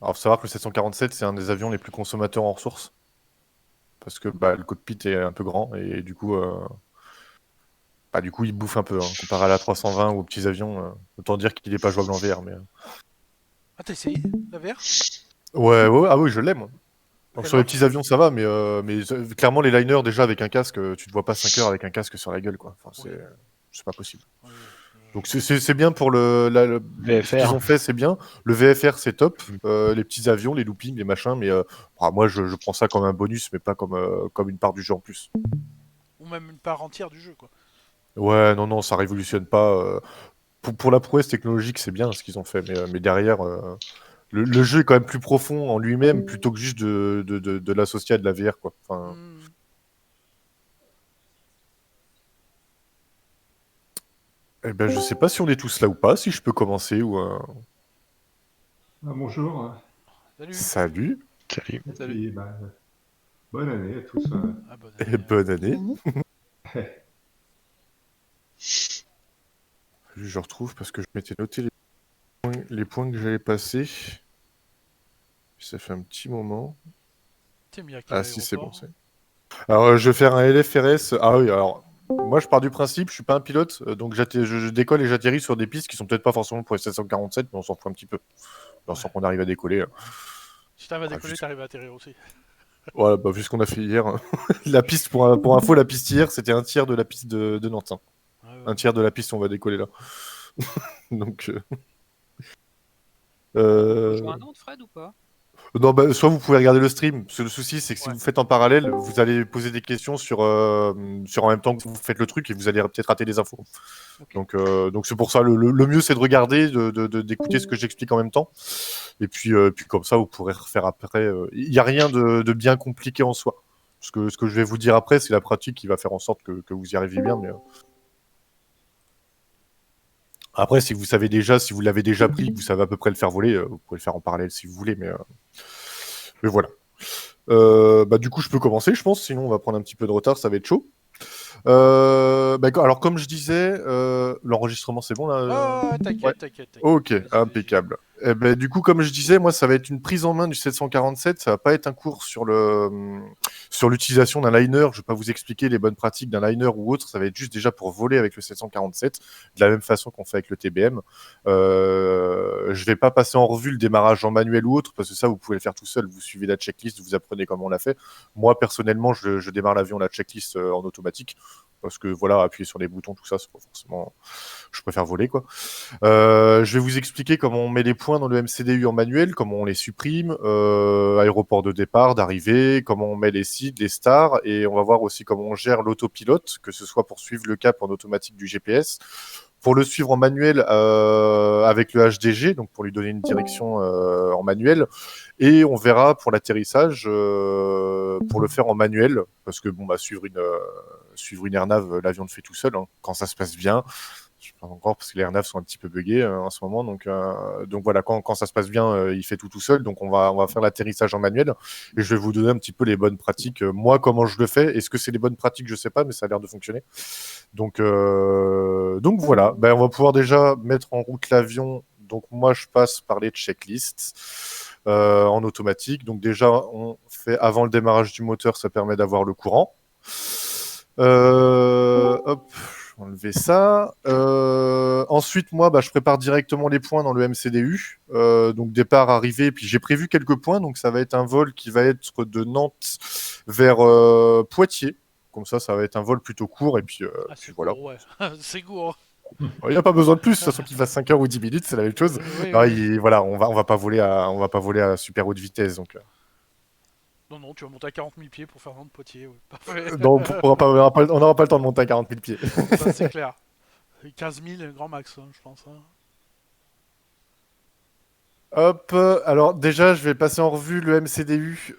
Alors, faut savoir que le 747, c'est un des avions les plus consommateurs en ressources. Parce que le cockpit est un peu grand et du coup, il bouffe un peu. Comparé à la 320 ou aux petits avions, autant dire qu'il n'est pas jouable en VR. Ah, t'as essayé la VR? Ouais, ouais, ah oui, je l'aime. Donc, Quelle sur les marque? petits avions, ça va, mais clairement, les liners, déjà, avec un casque, tu te vois pas 5 heures avec un casque sur la gueule, quoi. Enfin, Oui, c'est pas possible. oui, oui. Donc, c'est bien pour ce qu'ils VFR. ont fait, c'est bien. Le VFR, c'est top. Les petits avions, les loopings, les machins, moi, je prends ça comme un bonus, mais pas comme une part du jeu en plus. Ou même une part entière du jeu, quoi. Ouais, non, non, ça révolutionne pas. Pour la prouesse technologique, c'est bien ce qu'ils ont fait, mais derrière, le jeu est quand même plus profond en lui-même plutôt que juste de l'associer à de la VR, quoi. Enfin, Hmm. eh ben, je sais pas si on est tous là ou pas, si je peux commencer ou. Bonjour, Salut. Salut Salut. et Salut. puis bonne année à tous. Ah, bonne et année. bonne année. Je retrouve parce que je m'étais noté les points que j'avais passés. Ça fait un petit moment. T'es mis à quel Ah si, c'est bon. aéroport? Alors, je vais faire un LFRS. Ah oui, alors, moi, je pars du principe, je suis pas un pilote, donc je décolle et j'atterris sur des pistes qui sont peut-être pas forcément pour les 747, mais on s'en fout un petit peu. On Ouais. sent qu'on arrive à décoller. Si t'arrives à Ah, décoller, t'arrives à atterrir aussi. voilà, vu ce qu'on a fait hier. La piste, pour info, la piste hier, c'était un tiers de la piste de Nantes. Ouais, ouais, Un ouais. tiers de la piste où on va décoller là. Donc, Tu rejoins euh, un autre, Fred, ou pas? non, soit vous pouvez regarder le stream, parce que le souci, c'est que si Ouais. vous faites en parallèle, vous allez poser des questions sur en même temps que vous faites le truc et vous allez peut-être rater des infos. Ok. Donc c'est pour ça, le mieux, c'est de regarder, d'écouter ce que j'explique en même temps. Et puis comme ça, vous pourrez refaire après. Il n'y a rien de bien compliqué en soi. Ce que je vais vous dire après, c'est la pratique qui va faire en sorte que vous y arriviez bien. Après, si vous l'avez déjà pris, que vous savez à peu près le faire voler, vous pouvez le faire en parallèle si vous voulez. Mais voilà. Du coup, je peux commencer, je pense. Sinon, on va prendre un petit peu de retard, ça va être chaud. Alors, comme je disais, l'enregistrement, c'est bon là Oh, Ouais. t'inquiète, t'inquiète, t'inquiète. Ok, Vas-y, vas-y. impeccable. Du coup, comme je disais, moi, ça va être une prise en main du 747. Ça va pas être un cours sur l'utilisation d'un liner. Je vais pas vous expliquer les bonnes pratiques d'un liner ou autre. Ça va être juste déjà pour voler avec le 747, de la même façon qu'on fait avec le TBM. Je vais pas passer en revue le démarrage en manuel ou autre, parce que ça, vous pouvez le faire tout seul. Vous suivez la checklist, vous apprenez comment on l'a fait. Moi, personnellement, je démarre l'avion, la checklist en automatique, parce que voilà, appuyer sur les boutons, tout ça, c'est pas forcément. Je préfère voler, quoi. Je vais vous expliquer comment on met les points dans le MCDU en manuel, comment on les supprime, aéroport de départ, d'arrivée, comment on met les sites, les stars, et on va voir aussi comment on gère l'autopilote, que ce soit pour suivre le cap en automatique du GPS, pour le suivre en manuel avec le HDG, donc pour lui donner une direction en manuel, et on verra pour l'atterrissage, pour le faire en manuel, parce que suivre une airnav, l'avion le fait tout seul, hein, quand ça se passe bien. Je sais pas encore parce que les airnaves sont un petit peu buggés en ce moment. Donc voilà, quand ça se passe bien, il fait tout seul. Donc on va faire l'atterrissage en manuel. Et je vais vous donner un petit peu les bonnes pratiques. Moi, comment je le fais. Est-ce que c'est les bonnes pratiques? Je sais pas, mais ça a l'air de fonctionner. Donc voilà, on va pouvoir déjà mettre en route l'avion. Donc moi, je passe par les checklists en automatique. Donc déjà, on fait avant le démarrage du moteur, ça permet d'avoir le courant. Hop, je vais enlever ça. Ensuite, moi, je prépare directement les points dans le MCDU. Donc départ, arrivée, puis j'ai prévu quelques points. Donc ça va être un vol qui va être de Nantes vers Poitiers. Comme ça va être un vol plutôt court. Et puis, Ah, puis c'est voilà. court, ouais. C'est court. Il n'y a pas besoin de plus. De toute façon, qu'il fasse 5 heures ou 10 minutes, c'est la même chose. Oui, Non, oui. voilà, on va pas voler à super haute vitesse. Donc, Non, non, tu vas monter à 40 000 pieds pour faire Nantes-Poitiers, ouais. Parfait. non, on n'aura pas le temps de monter à 40 000 pieds. Ça, c'est clair. 15 000, grand max, hein, je pense. Hein. Hop, alors déjà, je vais passer en revue le MCDU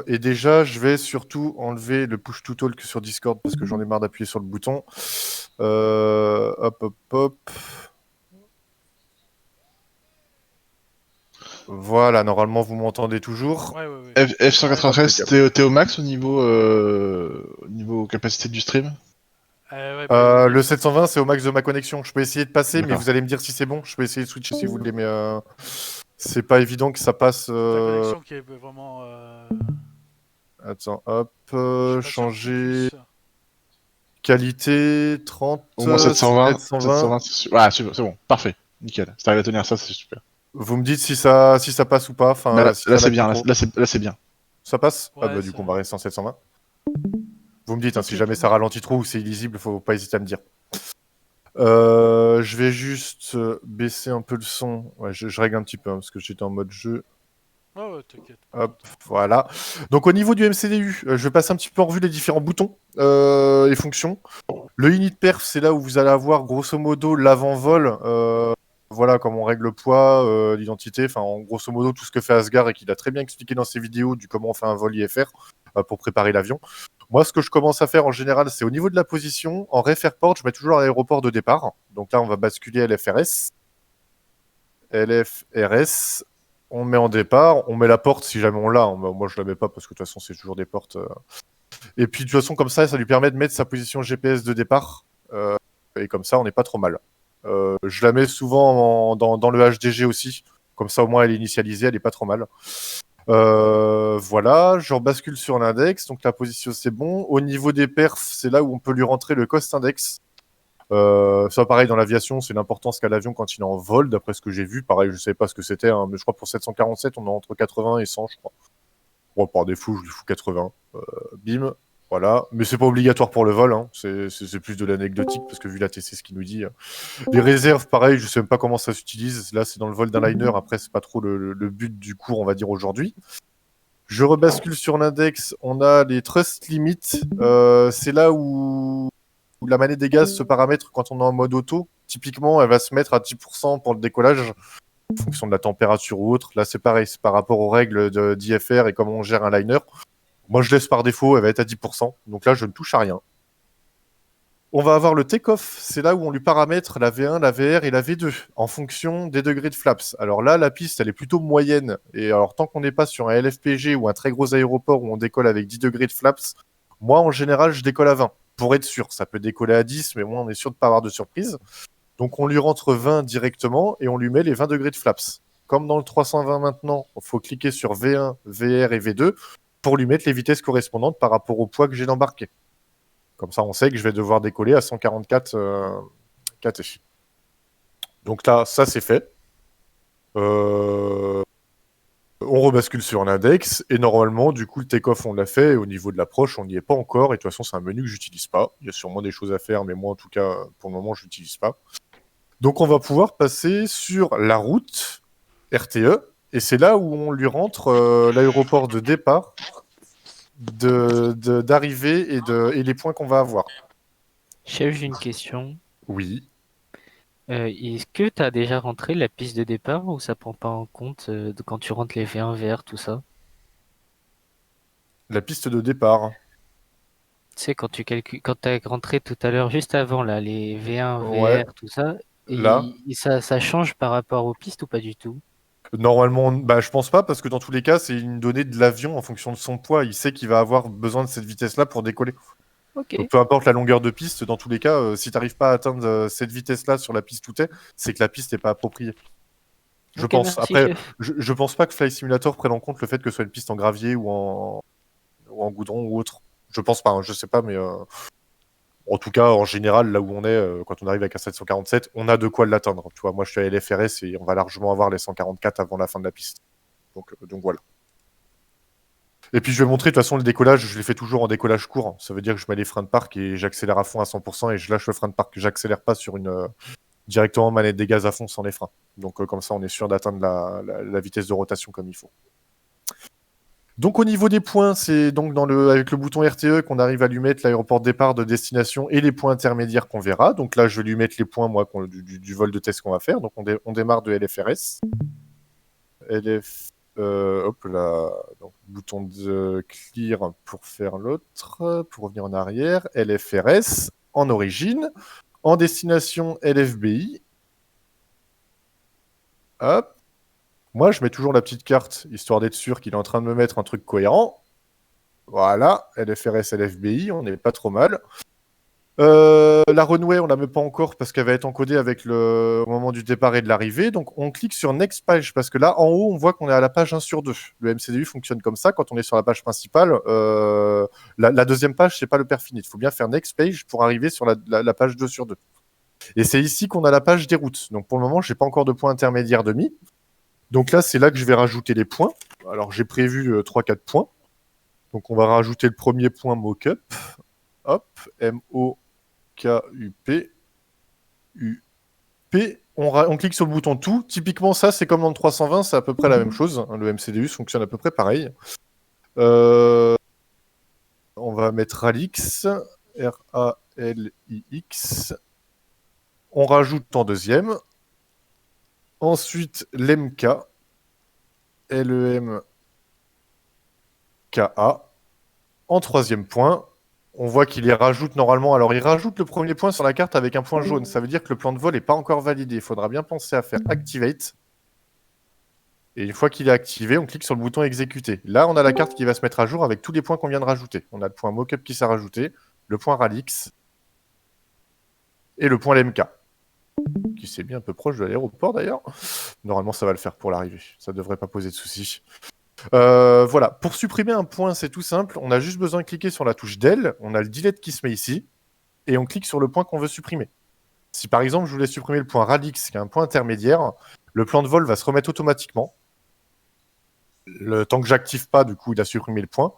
et déjà, je vais surtout enlever le push to talk sur Discord parce que j'en ai marre d'appuyer sur le bouton. Hop, hop, hop. Voilà, normalement, vous m'entendez toujours. Ouais, ouais, ouais. F193, Impeccable. t'es au max au niveau capacité du stream? Ouais, bah, il y a Le 720, c'est au max de ma connexion. Je peux essayer de passer, mais D'accord. vous allez me dire si c'est bon. Je peux essayer de switcher si vous voulez, mais C'est pas évident que ça passe. Ta connexion qui est vraiment. Attends, hop, Je suis pas sûr que tu changer puisses- qualité 30, Au moins 720. 720. Ouais, c'est bon, parfait. Nickel. Si t'arrives à tenir ça, c'est super. Vous me dites si ça passe ou pas. Bah, Enfin, si là ça c'est lag bien. pas Là, trop. là, c'est bien. Ça passe. Ah Ouais, bah du ça- coup on va rester en 720. Vous me dites hein, Ok, si jamais ok. ça ralentit trop ou c'est illisible, faut pas hésiter à me dire. Je vais juste baisser un peu le son. Ouais, je règle un petit peu hein, parce que j'étais en mode jeu. Ouais, t'inquiète. Hop, voilà. Donc au niveau du MCDU, je vais passer un petit peu en revue les différents boutons et fonctions. Le init perf, c'est là où vous allez avoir grosso modo l'avant-vol. Voilà, comme on règle le poids, l'identité, enfin en grosso modo tout ce que fait Asgard et qu'il a très bien expliqué dans ses vidéos du comment on fait un vol IFR pour préparer l'avion. Moi, ce que je commence à faire en général, c'est au niveau de la position. En ref airport, je mets toujours l'aéroport de départ. Donc là, on va basculer LFRS. LFRS. On met en départ, on met la porte si jamais on l'a. Moi, je la mets pas parce que de toute façon, c'est toujours des portes. Et puis, de toute façon, comme ça lui permet de mettre sa position GPS de départ. Et comme ça, on n'est pas trop mal. Je la mets souvent dans le HDG aussi. Comme ça, au moins, elle est initialisée, elle n'est pas trop mal. Voilà, je rebascule sur l'index. Donc, la position, c'est bon. Au niveau des perfs, c'est là où on peut lui rentrer le cost index. Ça, pareil, dans l'aviation, c'est l'importance qu'a l'avion quand il est en vol, d'après ce que j'ai vu. Pareil, je ne savais pas ce que c'était, hein, mais je crois pour 747, on est entre 80 et 100, je crois. Bon, par défaut, je lui fous 80. Bim, voilà. Mais c'est pas obligatoire pour le vol, hein. C'est plus de l'anecdotique, parce que vu la TC, ce qu'il nous dit. Les réserves, pareil, je sais même pas comment ça s'utilise. Là, c'est dans le vol d'un liner. Après, c'est pas trop le but du cours, on va dire, aujourd'hui. Je rebascule sur l'index. On a les thrust limits. C'est là où la manette des gaz se paramètre quand on est en mode auto. Typiquement, elle va se mettre à 10% pour le décollage, en fonction de la température ou autre. Là, c'est pareil, c'est par rapport aux règles d'IFR et comment on gère un liner. Moi, je laisse par défaut, elle va être à 10%. Donc là, je ne touche à rien. On va avoir le take-off, c'est là où on lui paramètre la V1, la VR et la V2 en fonction des degrés de flaps. Alors là, la piste, elle est plutôt moyenne. Et alors, tant qu'on n'est pas sur un LFPG ou un très gros aéroport où on décolle avec 10 degrés de flaps, moi, en général, je décolle à 20. Pour être sûr, ça peut décoller à 10, mais moi, on est sûr de ne pas avoir de surprise. Donc, on lui rentre 20 directement et on lui met les 20 degrés de flaps. Comme dans le 320 maintenant, il faut cliquer sur V1, VR et V2 pour lui mettre les vitesses correspondantes par rapport au poids que j'ai d'embarquer. Comme ça, on sait que je vais devoir décoller à 144 KT. Donc là, ça, c'est fait. On rebascule sur l'index. Et normalement, du coup, le take-off, on l'a fait. Et au niveau de l'approche, on n'y est pas encore. Et de toute façon, c'est un menu que j'utilise pas. Il y a sûrement des choses à faire, mais moi, en tout cas, pour le moment, je l'utilise pas. Donc, on va pouvoir passer sur la route RTE. Et c'est là où on lui rentre l'aéroport de départ, d'arrivée et les points qu'on va avoir. Chef, j'ai une question. Oui. Est-ce que tu as déjà rentré la piste de départ ou ça prend pas en compte quand tu rentres les V1, VR, tout ça? La piste de départ. Tu sais, quand tu calcules, quand tu as rentré tout à l'heure, juste avant, là, les V1, Ouais. VR, tout ça, Là. ça change par rapport aux pistes ou pas du tout? Normalement, bah, je pense pas, parce que dans tous les cas, c'est une donnée de l'avion en fonction de son poids. Il sait qu'il va avoir besoin de cette vitesse-là pour décoller. Ok. Donc peu importe la longueur de piste, dans tous les cas, si tu n'arrives pas à atteindre cette vitesse-là sur la piste où t'es, c'est que la piste n'est pas appropriée. Je Ok, pense. merci, Après, chef. je pense pas que Flight Simulator prenne en compte le fait que ce soit une piste en gravier ou en goudron ou autre. Je pense pas, hein, je sais pas, mais en tout cas, en général, là où on est, quand on arrive avec un 747, on a de quoi l'atteindre. Tu vois, moi je suis à LFRS et on va largement avoir les 144 avant la fin de la piste. Donc voilà. Et puis je vais montrer, de toute façon, le décollage, je les fais toujours en décollage court. Ça veut dire que je mets les freins de parc et j'accélère à fond à 100% et je lâche le frein de parc. J'accélère pas sur une directement manette des gaz à fond sans les freins. Donc comme ça, on est sûr d'atteindre la vitesse de rotation comme il faut. Donc au niveau des points, c'est donc avec le bouton RTE qu'on arrive à lui mettre l'aéroport de départ, de destination et les points intermédiaires qu'on verra. Donc là, je vais lui mettre les points moi, du vol de test qu'on va faire. Donc on démarre de LFRS. Hop là, donc bouton de clear pour faire l'autre, pour revenir en arrière, LFRS, en origine, en destination LFBI. Hop. Moi, je mets toujours la petite carte, histoire d'être sûr qu'il est en train de me mettre un truc cohérent. Voilà, LFRS, LFBI, on n'est pas trop mal. La runway, on la met pas encore parce qu'elle va être encodée au moment du départ et de l'arrivée. Donc, on clique sur Next Page parce que là, en haut, on voit qu'on est à la page 1 sur 2. Le MCDU fonctionne comme ça. Quand on est sur la page principale, la deuxième page, c'est pas le pair fini. Il faut bien faire Next Page pour arriver sur la page 2 sur 2. Et c'est ici qu'on a la page des routes. Donc, pour le moment, j'ai pas encore de points intermédiaires demi. Donc là, c'est là que je vais rajouter les points. Alors, j'ai prévu 3-4 points. Donc, on va rajouter le premier point Mockup. Hop, M-O-K-U-P. U-P. On clique sur le bouton tout. Typiquement, ça, c'est comme dans le 320, c'est à peu près la même chose. Le MCDU fonctionne à peu près pareil. On va mettre Ralix. R-A-L-I-X. On rajoute en deuxième. Ensuite, l'MK. L-E-M-K-A. En troisième point, on voit qu'il y rajoute normalement. Alors, il rajoute le premier point sur la carte avec un point jaune. Ça veut dire que le plan de vol n'est pas encore validé. Il faudra bien penser à faire Activate. Et une fois qu'il est activé, on clique sur le bouton Exécuter. Là, on a la carte qui va se mettre à jour avec tous les points qu'on vient de rajouter. On a le point Mockup qui s'est rajouté, le point Ralix et le point LMK, qui s'est mis un peu proche de l'aéroport d'ailleurs. Normalement, ça va le faire pour l'arrivée. Ça ne devrait pas poser de soucis. Voilà, pour supprimer un point, c'est tout simple. On a juste besoin de cliquer sur la touche Del. On a le delete qui se met ici. Et on clique sur le point qu'on veut supprimer. Si par exemple, je voulais supprimer le point Radix, qui est un point intermédiaire, le plan de vol va se remettre automatiquement. Le temps que j'active pas, du coup, il a supprimé le point.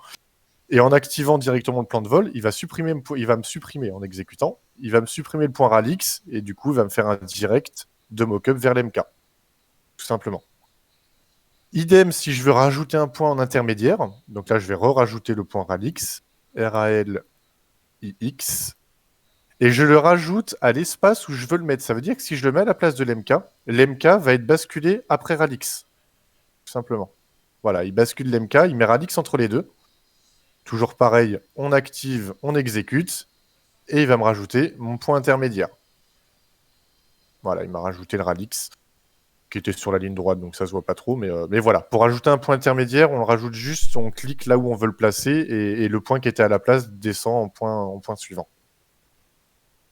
Et en activant directement le plan de vol, il va me supprimer en exécutant. Il va me supprimer le point Radix. Et du coup, il va me faire un direct de mockup vers l'MK. Tout simplement. Idem si je veux rajouter un point en intermédiaire. Donc là, je vais rajouter le point Ralix. R-A-L-I-X. Et je le rajoute à l'espace où je veux le mettre. Ça veut dire que si je le mets à la place de l'MK, l'MK va être basculé après Ralix. Tout simplement. Voilà, il bascule l'MK, il met Ralix entre les deux. Toujours pareil, on active, on exécute. Et il va me rajouter mon point intermédiaire. Voilà, il m'a rajouté le Ralix, qui était sur la ligne droite, donc ça se voit pas trop. Mais voilà, pour rajouter un point intermédiaire, on le rajoute juste, on clique là où on veut le placer, et le point qui était à la place descend en point suivant.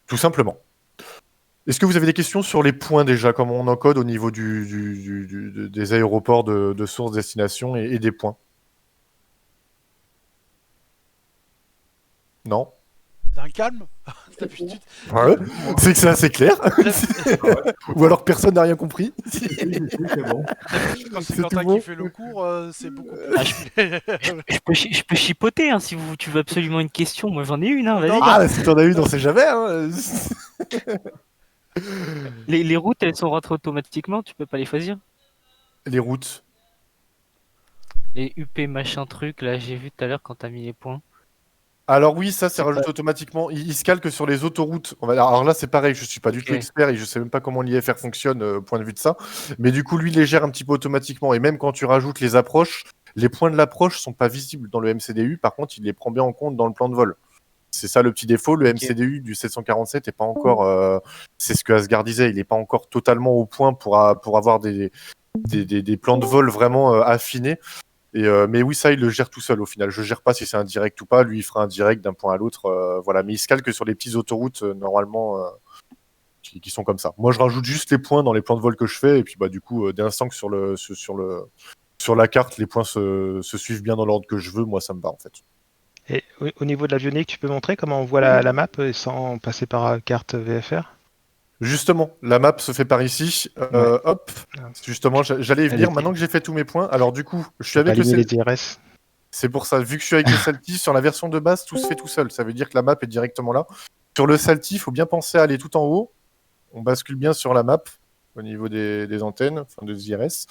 Tout simplement. Est-ce que vous avez des questions sur les points déjà, comment on encode au niveau des aéroports de source, destination et des points? Non? D'un calme. D'habitude. Ouais, c'est que c'est assez clair. Ou alors personne n'a rien compris. C'est bon. Quand c'est C'est Quentin tout bon. qui fait le cours, c'est beaucoup plus. Ah, je peux chipoter hein, si tu veux absolument une question. Moi j'en ai une, hein, vas-y. Non, Ah, si t'en as une, on sait jamais. Hein. Les routes, elles sont rentrées automatiquement, tu peux pas les choisir. Les routes. Les UP machin truc, là j'ai vu tout à l'heure quand t'as mis les points. Alors oui, ça c'est C'est rajouté automatiquement. Il se calque sur les autoroutes. Alors là c'est pareil, je suis pas du tout Ok. expert et je sais même pas comment l'IFR fonctionne au point de vue de ça. Mais du coup lui il les gère un petit peu automatiquement. Et même quand tu rajoutes les approches, les points de l'approche sont pas visibles dans le MCDU. Par contre il les prend bien en compte dans le plan de vol. C'est ça le petit défaut. Le MCDU du 747 est pas encore. C'est ce que Asgard disait. Il est pas encore totalement au point pour avoir des plans de vol vraiment affinés. Mais oui, ça, il le gère tout seul au final. Je gère pas si c'est un direct ou pas. Lui, il fera un direct d'un point à l'autre. Voilà. Mais il se calque sur les petites autoroutes, normalement, qui sont comme ça. Moi, je rajoute juste les points dans les plans de vol que je fais. Et puis, bah, du coup, dès l'instant que sur la carte, les points se suivent bien dans l'ordre que je veux, moi, ça me va, en fait. Et au niveau de l'avionique, tu peux montrer comment on voit la map sans passer par carte VFR? Justement, la map se fait par ici. Hop. Justement, j'allais y venir. Elle est- Maintenant que j'ai fait tous mes points, alors du coup, je suis avec Aligner les le DRS. C'est pour ça, vu que je suis avec le Salty, sur la version de base, tout se fait tout seul. Ça veut dire que la map est directement là. Sur le Salty, il faut bien penser à aller tout en haut. On bascule bien sur la map, au niveau des antennes, enfin des IRS.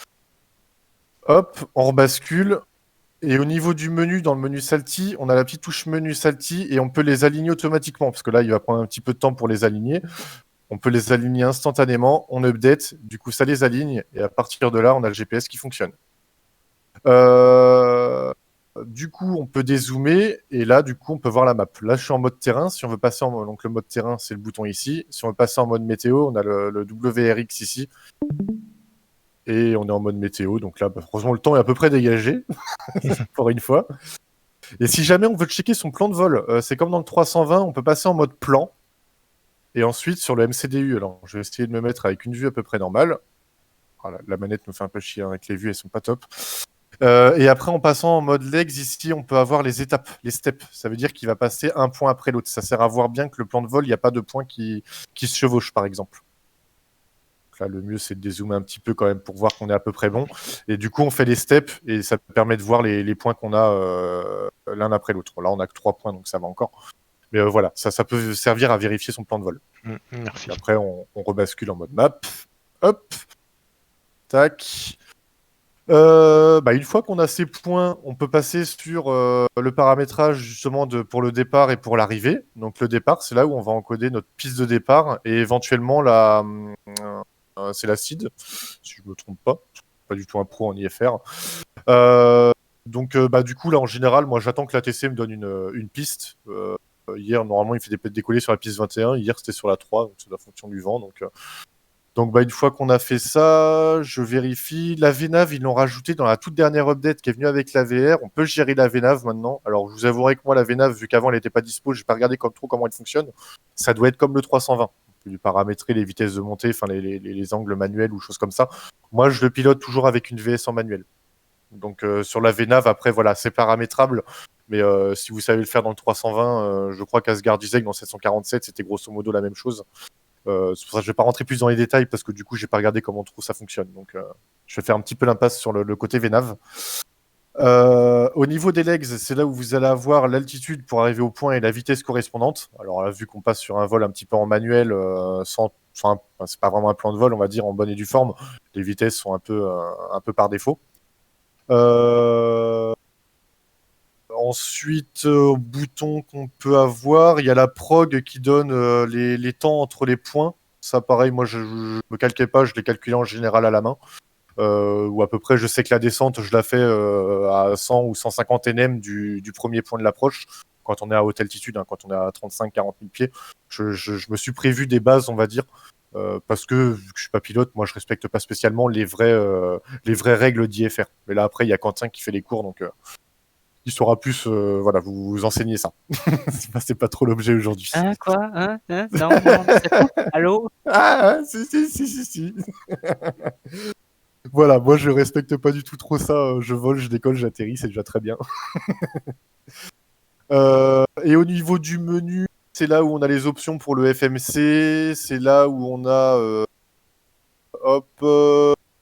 Hop, on rebascule. Et au niveau du menu, dans le menu Salty, on a la petite touche menu Salty et on peut les aligner automatiquement, parce que là, il va prendre un petit peu de temps pour les aligner. On peut les aligner instantanément, on update, du coup ça les aligne, et à partir de là, on a le GPS qui fonctionne. Du coup, on peut dézoomer, et là, du coup, on peut voir la map. Là, je suis en mode terrain. Si on veut passer en mode... Donc, le mode terrain, c'est le bouton ici. Si on veut passer en mode météo, on a le WRX ici. Et on est en mode météo. Donc là, heureusement, le temps est à peu près dégagé, pour une fois. Et si jamais on veut checker son plan de vol, c'est comme dans le 320, on peut passer en mode plan. Et ensuite, sur le MCDU, alors je vais essayer de me mettre avec une vue à peu près normale. Voilà, la manette me fait un peu chier avec les vues, elles sont pas top. Et après, en passant en mode legs, ici, on peut avoir les étapes, les steps. Ça veut dire qu'il va passer un point après l'autre. Ça sert à voir bien que le plan de vol, il n'y a pas de points qui se chevauchent, par exemple. Donc là, le mieux, c'est de dézoomer un petit peu quand même pour voir qu'on est à peu près bon. Et du coup, on fait les steps et ça permet de voir les points qu'on a l'un après l'autre. Là, on n'a que 3 points, donc ça va encore. Mais voilà, ça peut servir à vérifier son plan de vol. Merci. Et après, on rebascule en mode map. Hop. Tac. Une fois qu'on a ces points, on peut passer sur le paramétrage justement pour le départ et pour l'arrivée. Donc le départ, c'est là où on va encoder notre piste de départ et éventuellement c'est la CID, si je me trompe pas. Je suis pas du tout un pro en IFR. Du coup là en général, moi j'attends que l'ATC me donne une piste. Hier normalement il fait des décoller sur la piste 21. Hier c'était sur la 3, donc c'est la fonction du vent. Donc, une fois qu'on a fait ça, je vérifie. La VNAV, ils l'ont rajouté dans la toute dernière update qui est venue avec la VR. On peut gérer la VNAV maintenant. Alors, je vous avouerai que moi, la VNAV, vu qu'avant, elle n'était pas dispo, j'ai pas regardé trop comment elle fonctionne. Ça doit être comme le 320. On peut lui paramétrer les vitesses de montée, enfin les angles manuels ou choses comme ça. Moi, je le pilote toujours avec une VS en manuel. Donc, sur la VNAV, après, voilà, c'est paramétrable. Mais si vous savez le faire dans le 320, je crois qu'Asgard disait que dans 747, c'était grosso modo la même chose. C'est pour ça que je vais pas rentrer plus dans les détails parce que du coup j'ai pas regardé comment trop ça fonctionne. Donc je vais faire un petit peu l'impasse sur le côté VNAV. Au niveau des legs, c'est là où vous allez avoir l'altitude pour arriver au point et la vitesse correspondante. Alors là, vu qu'on passe sur un vol un petit peu en manuel, c'est pas vraiment un plan de vol, on va dire en bonne et due forme. Les vitesses sont un peu par défaut. Ensuite, bouton qu'on peut avoir, il y a la prog qui donne les temps entre les points. Ça, pareil, moi, je me calquais pas, je les calculais en général à la main. Ou à peu près, je sais que la descente, je la fais à 100 ou 150 nm du premier point de l'approche, quand on est à haute altitude, hein, quand on est à 35-40 000 pieds. Je me suis prévu des bases, on va dire, parce que vu que je suis pas pilote, moi, je respecte pas spécialement les vraies règles d'IFR. Mais là, après, il y a Quentin qui fait les cours, donc il saura plus vous enseigner ça. c'est pas trop l'objet aujourd'hui. Hein, quoi? Non, ça coupe. Allô? Si. Voilà, moi je respecte pas du tout trop ça. Je vole, je décolle, j'atterris, c'est déjà très bien. Et au niveau du menu, c'est là où on a les options pour le FMC, c'est là où on a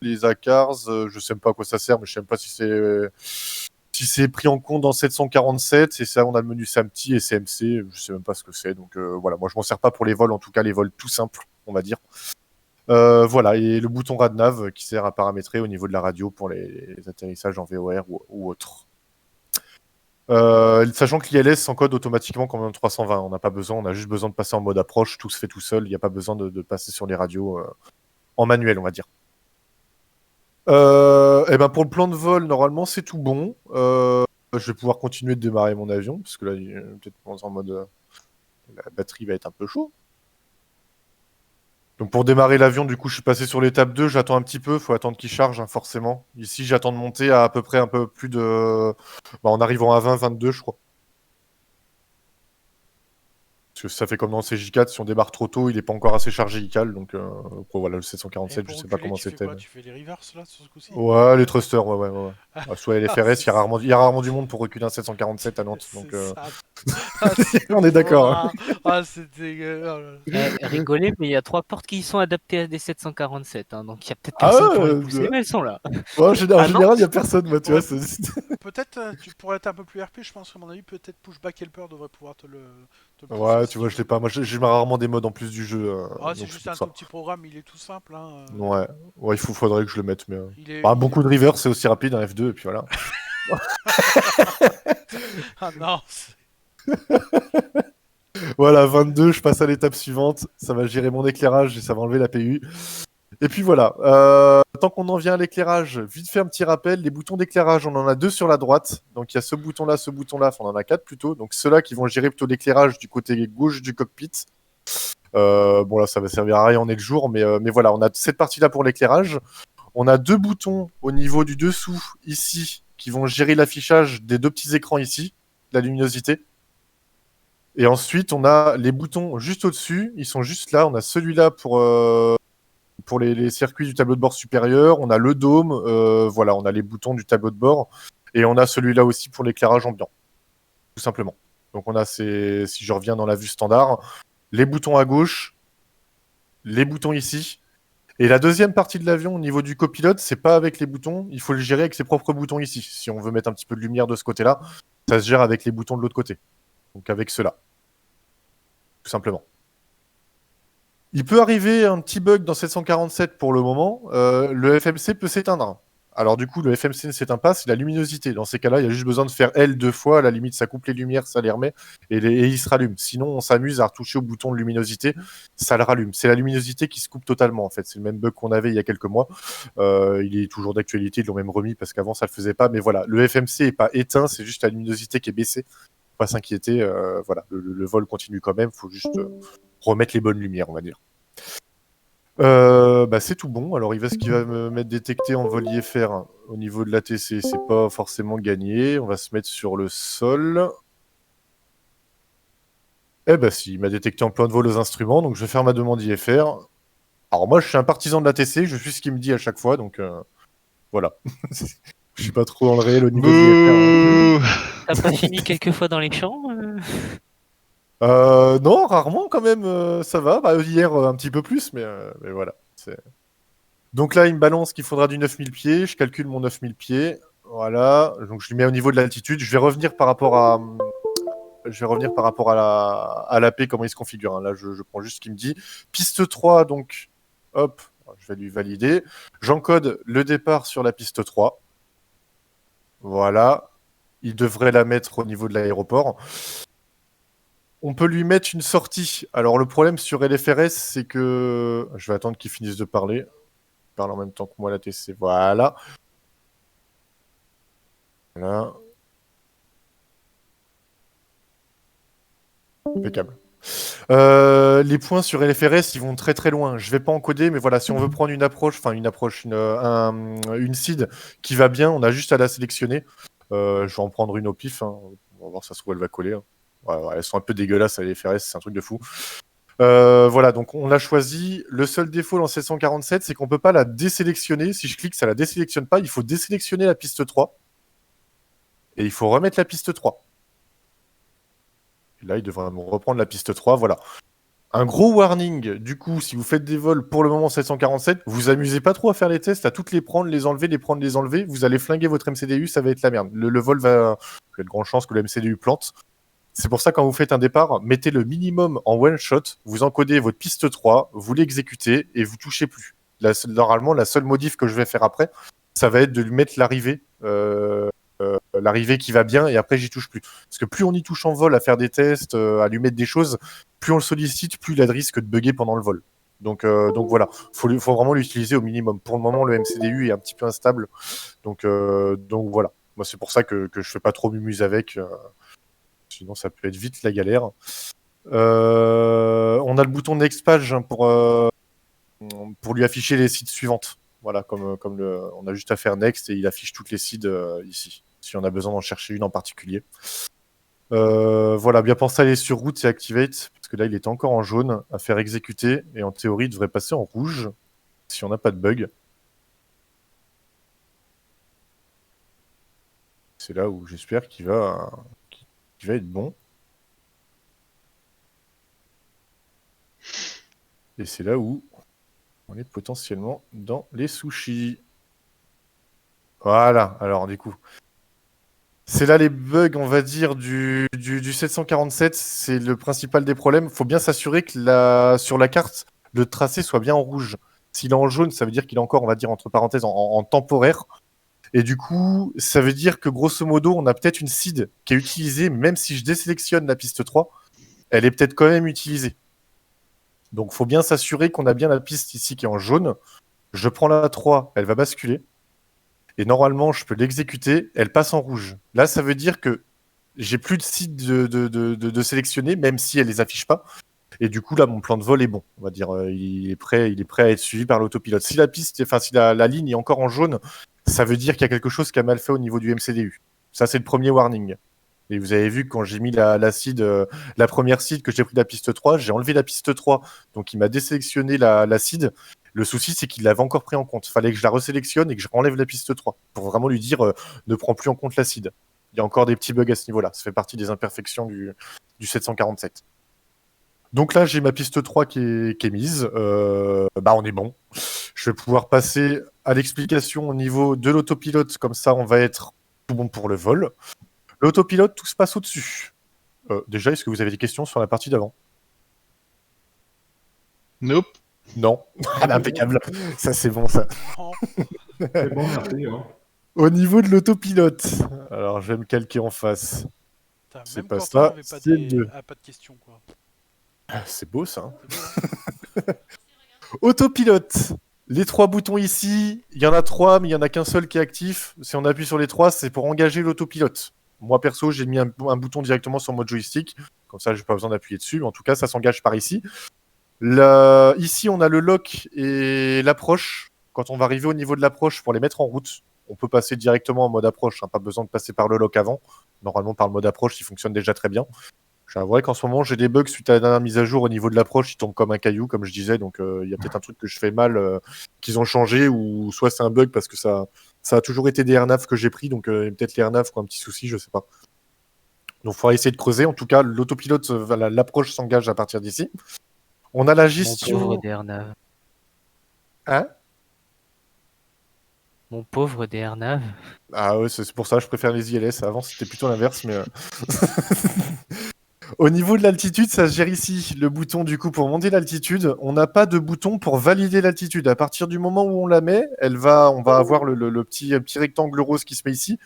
les ACARS. Je sais même pas à quoi ça sert, mais je sais même pas si c'est pris en compte dans 747. C'est ça, on a le menu SAMTI et CMC, je sais même pas ce que c'est. Donc voilà, moi je m'en sers pas pour les vols, en tout cas les vols tout simples, on va dire. Voilà, et le bouton RadNav qui sert à paramétrer au niveau de la radio pour les atterrissages en VOR ou autre. Sachant que l'ILS s'encode automatiquement comme dans le 320, on n'a pas besoin, on a juste besoin de passer en mode approche, tout se fait tout seul, il n'y a pas besoin de passer sur les radios en manuel, on va dire. Pour le plan de vol, normalement c'est tout bon. Je vais pouvoir continuer de démarrer mon avion, parce que là, il est peut-être en mode la batterie va être un peu chaud. Donc pour démarrer l'avion, du coup, je suis passé sur l'étape 2, j'attends un petit peu, faut attendre qu'il charge, hein, forcément. Ici, j'attends de monter à peu près un peu plus de... en arrivant à 20, 22, je crois. Parce que ça fait comme dans le CJ4, si on démarre trop tôt, il n'est pas encore assez chargé ICAL, donc voilà, le 747, je sais pas comment c'était. Mais... Tu fais les reverse là sur ce coup-ci? Ouais, les thrusters, ouais. Soit les FRS, il y a rarement du monde pour reculer un 747 à Nantes, donc on est d'accord. Hein. Ah, c'est dégueu. Rigolez, mais il y a 3 portes qui sont adaptées à des 747, hein, donc il y a peut-être personne pour les pousser, mais elles sont là. Ouais, en général, il n'y a personne, moi, tu vois. Peut-être, tu pourrais être un peu plus RP, je pense, à mon avis, peut-être Pushback Helper devrait pouvoir te le ouais, tu vois, je l'ai pas. Moi, j'ai rarement des modes en plus du jeu. c'est juste un tout petit programme, il est tout simple. Hein, Ouais, il faudrait que je le mette. Mais, beaucoup de river, c'est aussi rapide, un F2, et puis voilà. Ah non. Voilà, 22, je passe à l'étape suivante. Ça va gérer mon éclairage et ça va enlever la PU. Et puis voilà. Tant qu'on en vient à l'éclairage, vite fait un petit rappel. Les boutons d'éclairage, on en a 2 sur la droite. Donc il y a ce bouton-là, enfin on en a 4 plutôt. Donc ceux-là qui vont gérer plutôt l'éclairage du côté gauche du cockpit. Bon là, ça va servir à rien, on est le jour. Mais voilà, on a cette partie-là pour l'éclairage. On a 2 boutons au niveau du dessous, ici, qui vont gérer l'affichage des 2 petits écrans ici, la luminosité. Et ensuite, on a les boutons juste au-dessus. Ils sont juste là. On a celui-là pour les circuits du tableau de bord supérieur. On a le dôme. Voilà, on a les boutons du tableau de bord. Et on a celui-là aussi pour l'éclairage ambiant, tout simplement. Donc on a si je reviens dans la vue standard, les boutons à gauche, les boutons ici. Et la deuxième partie de l'avion, au niveau du copilote, c'est pas avec les boutons. Il faut le gérer avec ses propres boutons ici. Si on veut mettre un petit peu de lumière de ce côté-là, ça se gère avec les boutons de l'autre côté. Donc avec ceux-là. Tout simplement. Il peut arriver un petit bug dans 747 pour le moment. Le FMC peut s'éteindre. Alors du coup, le FMC ne s'éteint pas, c'est la luminosité. Dans ces cas-là, il y a juste besoin de faire L 2 fois. À la limite, ça coupe les lumières, ça les remet et il se rallume. Sinon, on s'amuse à retoucher au bouton de luminosité, ça le rallume. C'est la luminosité qui se coupe totalement en fait. C'est le même bug qu'on avait il y a quelques mois. Il est toujours d'actualité, ils l'ont même remis parce qu'avant ça le faisait pas. Mais voilà, le FMC est pas éteint, c'est juste la luminosité qui est baissée. Faut pas s'inquiéter. Voilà, le vol continue quand même. Faut juste remettre les bonnes lumières, on va dire. C'est tout bon. Alors, ce qu'il va me mettre détecté en vol IFR au niveau de l'ATC, c'est pas forcément gagné. On va se mettre sur le sol. Si, il m'a détecté en plan de vol aux instruments, donc je vais faire ma demande IFR. Alors moi, je suis un partisan de l'ATC, je suis ce qu'il me dit à chaque fois, donc voilà. Je suis pas trop dans le réel au niveau de l'IFR. Bouh. T'as pas fini quelques fois dans les champs Non, rarement quand même, ça va. Hier, un petit peu plus, mais voilà. Donc là, il me balance qu'il faudra du 9000 pieds. Je calcule mon 9000 pieds. Voilà. Donc je lui mets au niveau de l'altitude. Je vais revenir par rapport à l'AP, comment il se configure. Hein. Là, je prends juste ce qu'il me dit. Piste 3, donc, hop, je vais lui valider. J'encode le départ sur la piste 3. Voilà. Il devrait la mettre au niveau de l'aéroport. On peut lui mettre une sortie. Alors, le problème sur LFRS, c'est que... Je vais attendre qu'il finisse de parler. Il parle en même temps que moi, la TC. Voilà. Voilà. Impeccable. Les points sur LFRS, ils vont très très loin. Je vais pas encoder, mais voilà, si on veut prendre une seed qui va bien, on a juste à la sélectionner. Je vais en prendre une au pif. Hein. On va voir, ça se trouve, elle va coller. Hein. Elles sont un peu dégueulasses à LFRS, c'est un truc de fou. Voilà, donc on l'a choisi. Le seul défaut dans 747, c'est qu'on peut pas la désélectionner. Si je clique, ça la désélectionne pas. Il faut désélectionner la piste 3. Et il faut remettre la piste 3. Et là, il devrait me reprendre la piste 3. Voilà. Un gros warning, du coup, si vous faites des vols pour le moment 747, vous amusez pas trop à faire les tests, à toutes les prendre, les enlever, les prendre, les enlever. Vous allez flinguer votre MCDU, ça va être la merde. Le vol va... Il y a de grandes chances que le MCDU plante. C'est pour ça, quand vous faites un départ, mettez le minimum en one shot, vous encodez votre piste 3, vous l'exécutez et vous touchez plus. Normalement, la seule modif que je vais faire après, ça va être de lui mettre l'arrivée. L'arrivée qui va bien et après j'y touche plus. Parce que plus on y touche en vol à faire des tests, à lui mettre des choses, plus on le sollicite, plus il a de risque de bugger pendant le vol. Donc voilà, faut vraiment l'utiliser au minimum. Pour le moment, le MCDU est un petit peu instable. Donc voilà. Moi, c'est pour ça que je fais pas trop mumuse avec. Sinon, ça peut être vite la galère. On a le bouton Next Page pour lui afficher les sites suivantes. Voilà, on a juste à faire Next et il affiche toutes les seeds ici, si on a besoin d'en chercher une en particulier. Voilà, bien penser à aller sur route et activate, parce que là il était encore en jaune, à faire exécuter, et en théorie il devrait passer en rouge, si on n'a pas de bug. C'est là où j'espère qu'il va être bon. Et c'est là où on est potentiellement dans les sushis. Voilà, alors du coup, c'est là les bugs, on va dire, du 747, c'est le principal des problèmes. Il faut bien s'assurer que sur la carte, le tracé soit bien en rouge. S'il est en jaune, ça veut dire qu'il est encore, on va dire, entre parenthèses, en temporaire. Et du coup, ça veut dire que grosso modo, on a peut-être une seed qui est utilisée, même si je désélectionne la piste 3, elle est peut-être quand même utilisée. Donc, il faut bien s'assurer qu'on a bien la piste ici qui est en jaune. Je prends la 3, elle va basculer. Et normalement, je peux l'exécuter, elle passe en rouge. Là, ça veut dire que j'ai plus de seed de sélectionner, même si elle les affiche pas. Et du coup, là, mon plan de vol est bon. On va dire, il est prêt à être suivi par l'autopilote. Si la ligne est encore en jaune, ça veut dire qu'il y a quelque chose qui a mal fait au niveau du MCDU. Ça, c'est le premier warning. Et vous avez vu que quand j'ai mis la seed, la première seed, que j'ai pris la piste 3, j'ai enlevé la piste 3. Donc il m'a désélectionné la seed. Le souci, c'est qu'il l'avait encore pris en compte. Il fallait que je la resélectionne et que je renlève la piste 3 pour vraiment lui dire ne prends plus en compte la seed. Il y a encore des petits bugs à ce niveau-là. Ça fait partie des imperfections du 747. Donc là, j'ai ma piste 3 qui est mise. On est bon. Je vais pouvoir passer à l'explication au niveau de l'autopilote. Comme ça, on va être tout bon pour le vol. L'autopilote, tout se passe au-dessus. Déjà, est-ce que vous avez des questions sur la partie d'avant? Nope. Non. Ah, impeccable. Ça, c'est bon, ça. Non. C'est bon, merci. Hein. Au niveau de l'autopilote, alors je vais me calquer en face. Putain, C'est même pas Quentin ça, avait pas, c'est deux. pas de questions, quoi. Ah, c'est beau, ça. C'est beau, hein. Autopilote. Les 3 boutons ici, il y en a 3, mais il n'y en a qu'un seul qui est actif. Si on appuie sur les 3, c'est pour engager l'autopilote. Moi, perso, j'ai mis un bouton directement sur le mode joystick. Comme ça, je n'ai pas besoin d'appuyer dessus. Mais en tout cas, ça s'engage par ici. Ici, on a le lock et l'approche. Quand on va arriver au niveau de l'approche, pour les mettre en route, on peut passer directement en mode approche. Pas besoin de passer par le lock avant. Normalement, par le mode approche, il fonctionne déjà très bien. J'avoue qu'en ce moment, j'ai des bugs suite à la dernière mise à jour au niveau de l'approche. Il tombe comme un caillou, comme je disais. Donc, il y a peut-être un truc que je fais mal, qu'ils ont changé, ou soit c'est un bug parce que ça a toujours été des airnav que j'ai pris. Donc, peut-être les airnav qui ont un petit souci, je sais pas. Donc, il faudra essayer de creuser. En tout cas, l'autopilote, l'approche s'engage à partir d'ici. On a la Mon gestion. pauvre DRNAV. Hein? Mon pauvre DRNAV. Ah ouais, c'est pour ça que je préfère les ILS. Avant, c'était plutôt l'inverse, mais. Au niveau de l'altitude, ça se gère ici. Le bouton, du coup, pour monter l'altitude, on n'a pas de bouton pour valider l'altitude. À partir du moment où on la met, on va avoir le petit rectangle rose qui se met ici.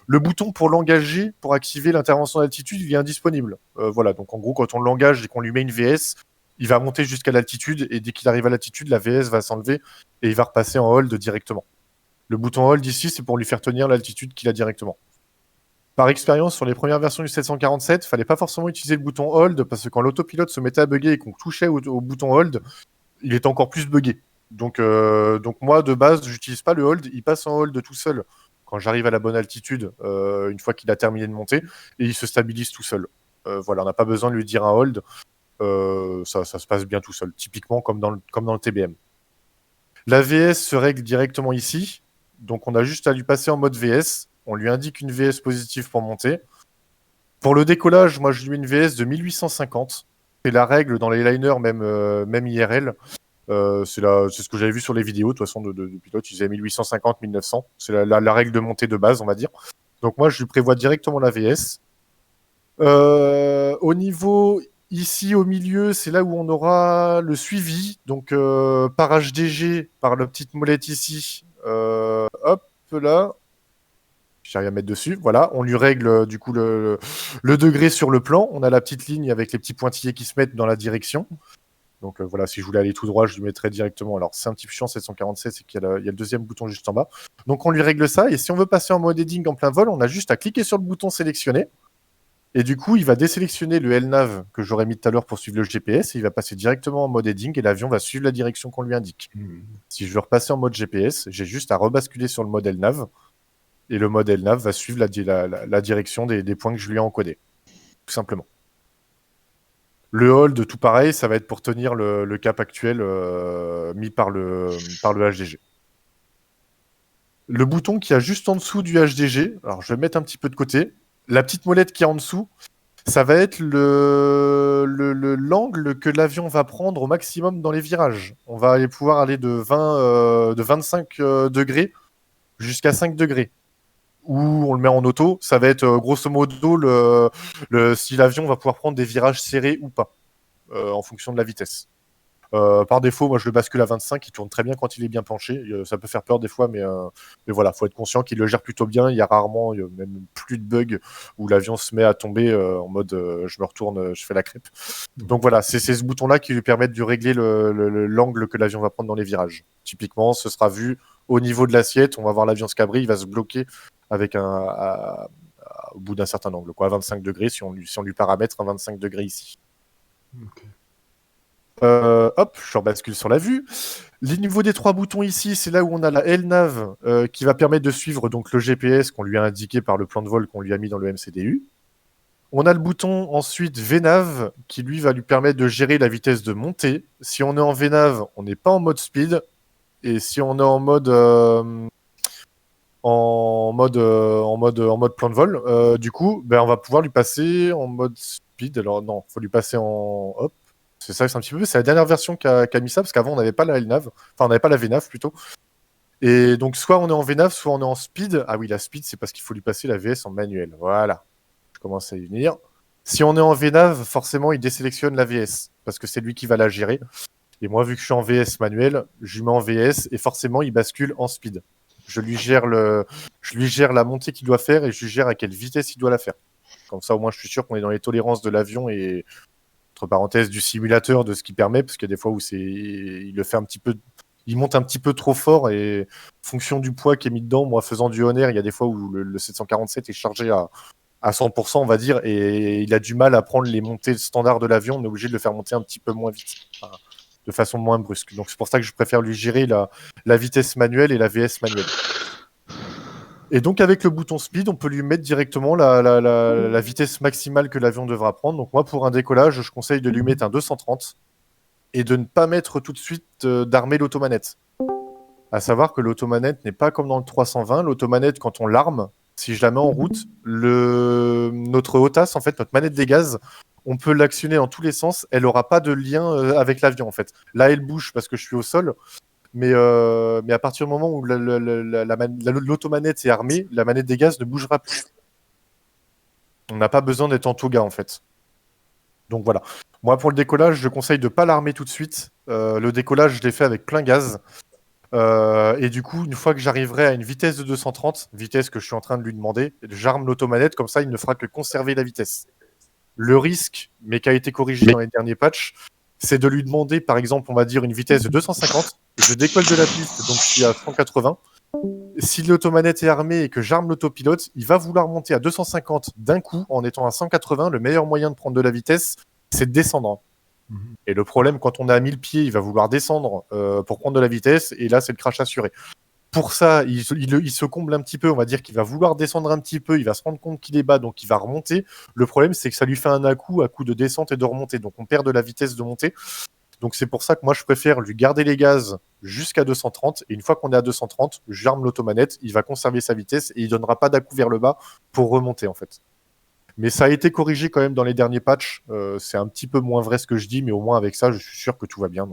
Le bouton pour l'engager, pour activer l'intervention d'altitude, il est indisponible. Voilà, donc en gros, quand on l'engage et qu'on lui met une VS, il va monter jusqu'à l'altitude, et dès qu'il arrive à l'altitude, la VS va s'enlever et il va repasser en hold directement. Le bouton hold ici, c'est pour lui faire tenir l'altitude qu'il a directement. Par expérience, sur les premières versions du 747, il ne fallait pas forcément utiliser le bouton hold, parce que quand l'autopilote se mettait à bugger et qu'on touchait au bouton hold, il était encore plus buggé. Donc moi, de base, j'utilise pas le hold, il passe en hold tout seul quand j'arrive à la bonne altitude, une fois qu'il a terminé de monter, et il se stabilise tout seul. Voilà, on n'a pas besoin de lui dire un hold, ça se passe bien tout seul, typiquement comme dans le TBM. La VS se règle directement ici, donc on a juste à lui passer en mode VS. On lui indique une VS positive pour monter. Pour le décollage, moi, je lui mets une VS de 1850. C'est la règle dans les liners, même IRL. C'est ce que j'avais vu sur les vidéos, de toute façon, de pilotes. Ils faisaient 1850, 1900. C'est la règle de montée de base, on va dire. Donc moi, je lui prévois directement la VS. Au niveau, ici, au milieu, c'est là où on aura le suivi. Donc, par HDG, par la petite molette ici. Hop, là. J'arrive à mettre dessus. Voilà, on lui règle du coup le degré sur le plan. On a la petite ligne avec les petits pointillés qui se mettent dans la direction. Donc voilà, si je voulais aller tout droit, je lui mettrais directement. Alors c'est un petit peu chiant 747, c'est qu'il y a le deuxième bouton juste en bas. Donc on lui règle ça. Et si on veut passer en mode heading en plein vol, on a juste à cliquer sur le bouton sélectionner. Et du coup, il va désélectionner le LNAV que j'aurais mis tout à l'heure pour suivre le GPS. Et il va passer directement en mode heading et l'avion va suivre la direction qu'on lui indique. Si je veux repasser en mode GPS, j'ai juste à rebasculer sur le mode LNAV. Et le mode LNAV va suivre la direction des points que je lui ai encodés. Tout simplement. Le hold, tout pareil, ça va être pour tenir le cap actuel mis par le HDG. Le bouton qui est juste en dessous du HDG, alors je vais mettre un petit peu de côté. La petite molette qui est en dessous, ça va être l'angle que l'avion va prendre au maximum dans les virages. On va pouvoir aller de 25 degrés jusqu'à 5 degrés. Où on le met en auto, ça va être grosso modo si l'avion va pouvoir prendre des virages serrés ou pas, en fonction de la vitesse. Par défaut, moi je le bascule à 25, il tourne très bien quand il est bien penché. Ça peut faire peur des fois, mais voilà, faut être conscient qu'il le gère plutôt bien. Il y a rarement, même plus de bugs où l'avion se met à tomber en mode je me retourne, je fais la crêpe. Donc voilà, c'est ce bouton-là qui lui permettent de régler l'angle que l'avion va prendre dans les virages. Typiquement, ce sera vu au niveau de l'assiette, on va voir l'avion se cabrer, il va se bloquer avec au bout d'un certain angle, quoi, à 25 degrés, si on lui paramètre à 25 degrés ici. Okay. Hop, je rebascule sur la vue. Les niveaux des 3 boutons ici, c'est là où on a la LNAV qui va permettre de suivre donc le GPS qu'on lui a indiqué par le plan de vol qu'on lui a mis dans le MCDU. On a le bouton ensuite VNAV qui lui va lui permettre de gérer la vitesse de montée. Si on est en VNAV, on n'est pas en mode speed. Et si on est en mode plan de vol, du coup, ben, on va pouvoir lui passer en mode speed. Alors non, faut lui passer en hop. C'est ça, c'est un petit peu. C'est la dernière version qu'a mis ça parce qu'avant on n'avait pas la LNAV, enfin on n'avait pas la VNAV plutôt. Et donc soit on est en VNAV, soit on est en speed. Ah oui, la speed, c'est parce qu'il faut lui passer la VS en manuel. Voilà. Je commence à y venir. Si on est en VNAV, forcément, il désélectionne la VS, parce que c'est lui qui va la gérer. Et moi, vu que je suis en VS manuel, je lui mets en VS, et forcément, il bascule en speed. Je lui gère la montée qu'il doit faire, et je lui gère à quelle vitesse il doit la faire. Comme ça, au moins, je suis sûr qu'on est dans les tolérances de l'avion, et, entre parenthèses, du simulateur, de ce qu'il permet, parce qu'il y a des fois où il le fait un petit peu... Il monte un petit peu trop fort, et fonction du poids qui est mis dedans, moi, faisant du Honor, il y a des fois où le 747 est chargé à 100%, on va dire, et il a du mal à prendre les montées standards de l'avion. On est obligé de le faire monter un petit peu moins vite, enfin, de façon moins brusque. Donc c'est pour ça que je préfère lui gérer la vitesse manuelle et la VS manuelle. Et donc avec le bouton speed, on peut lui mettre directement la vitesse maximale que l'avion devra prendre. Donc moi, pour un décollage, je conseille de lui mettre un 230 et de ne pas mettre tout de suite d'armer l'automanette. À savoir que l'automanette n'est pas comme dans le 320. L'automanette, quand on l'arme, si je la mets en route, notre HOTAS, en fait, notre manette des gaz, on peut l'actionner dans tous les sens. Elle n'aura pas de lien avec l'avion, en fait. Là, elle bouge parce que je suis au sol. Mais à partir du moment où l'automanette est armée, la manette des gaz ne bougera plus. On n'a pas besoin d'être en toga, en fait. Donc voilà. Moi, pour le décollage, je conseille de ne pas l'armer tout de suite. Le décollage, je l'ai fait avec plein gaz. Et du coup, une fois que j'arriverai à une vitesse de 230, vitesse que je suis en train de lui demander, j'arme l'automanette, comme ça il ne fera que conserver la vitesse. Le risque, mais qui a été corrigé dans les derniers patchs, c'est de lui demander, par exemple, on va dire une vitesse de 250, je décolle de la piste, donc je suis à 180. Si l'automanette est armée et que j'arme l'autopilote, il va vouloir monter à 250 d'un coup en étant à 180. Le meilleur moyen de prendre de la vitesse, c'est de descendre. Et le problème, quand on est à 1000 pieds, il va vouloir descendre pour prendre de la vitesse, et là, c'est le crash assuré. Pour ça, il se comble un petit peu, on va dire qu'il va vouloir descendre un petit peu, il va se rendre compte qu'il est bas, donc il va remonter. Le problème, c'est que ça lui fait un à-coup de descente et de remontée, donc on perd de la vitesse de montée. Donc c'est pour ça que moi, je préfère lui garder les gaz jusqu'à 230, et une fois qu'on est à 230, j'arme l'automanette, il va conserver sa vitesse, et il donnera pas d'à-coup vers le bas pour remonter, en fait. Mais ça a été corrigé quand même dans les derniers patchs. C'est un petit peu moins vrai ce que je dis, mais au moins avec ça, je suis sûr que tout va bien.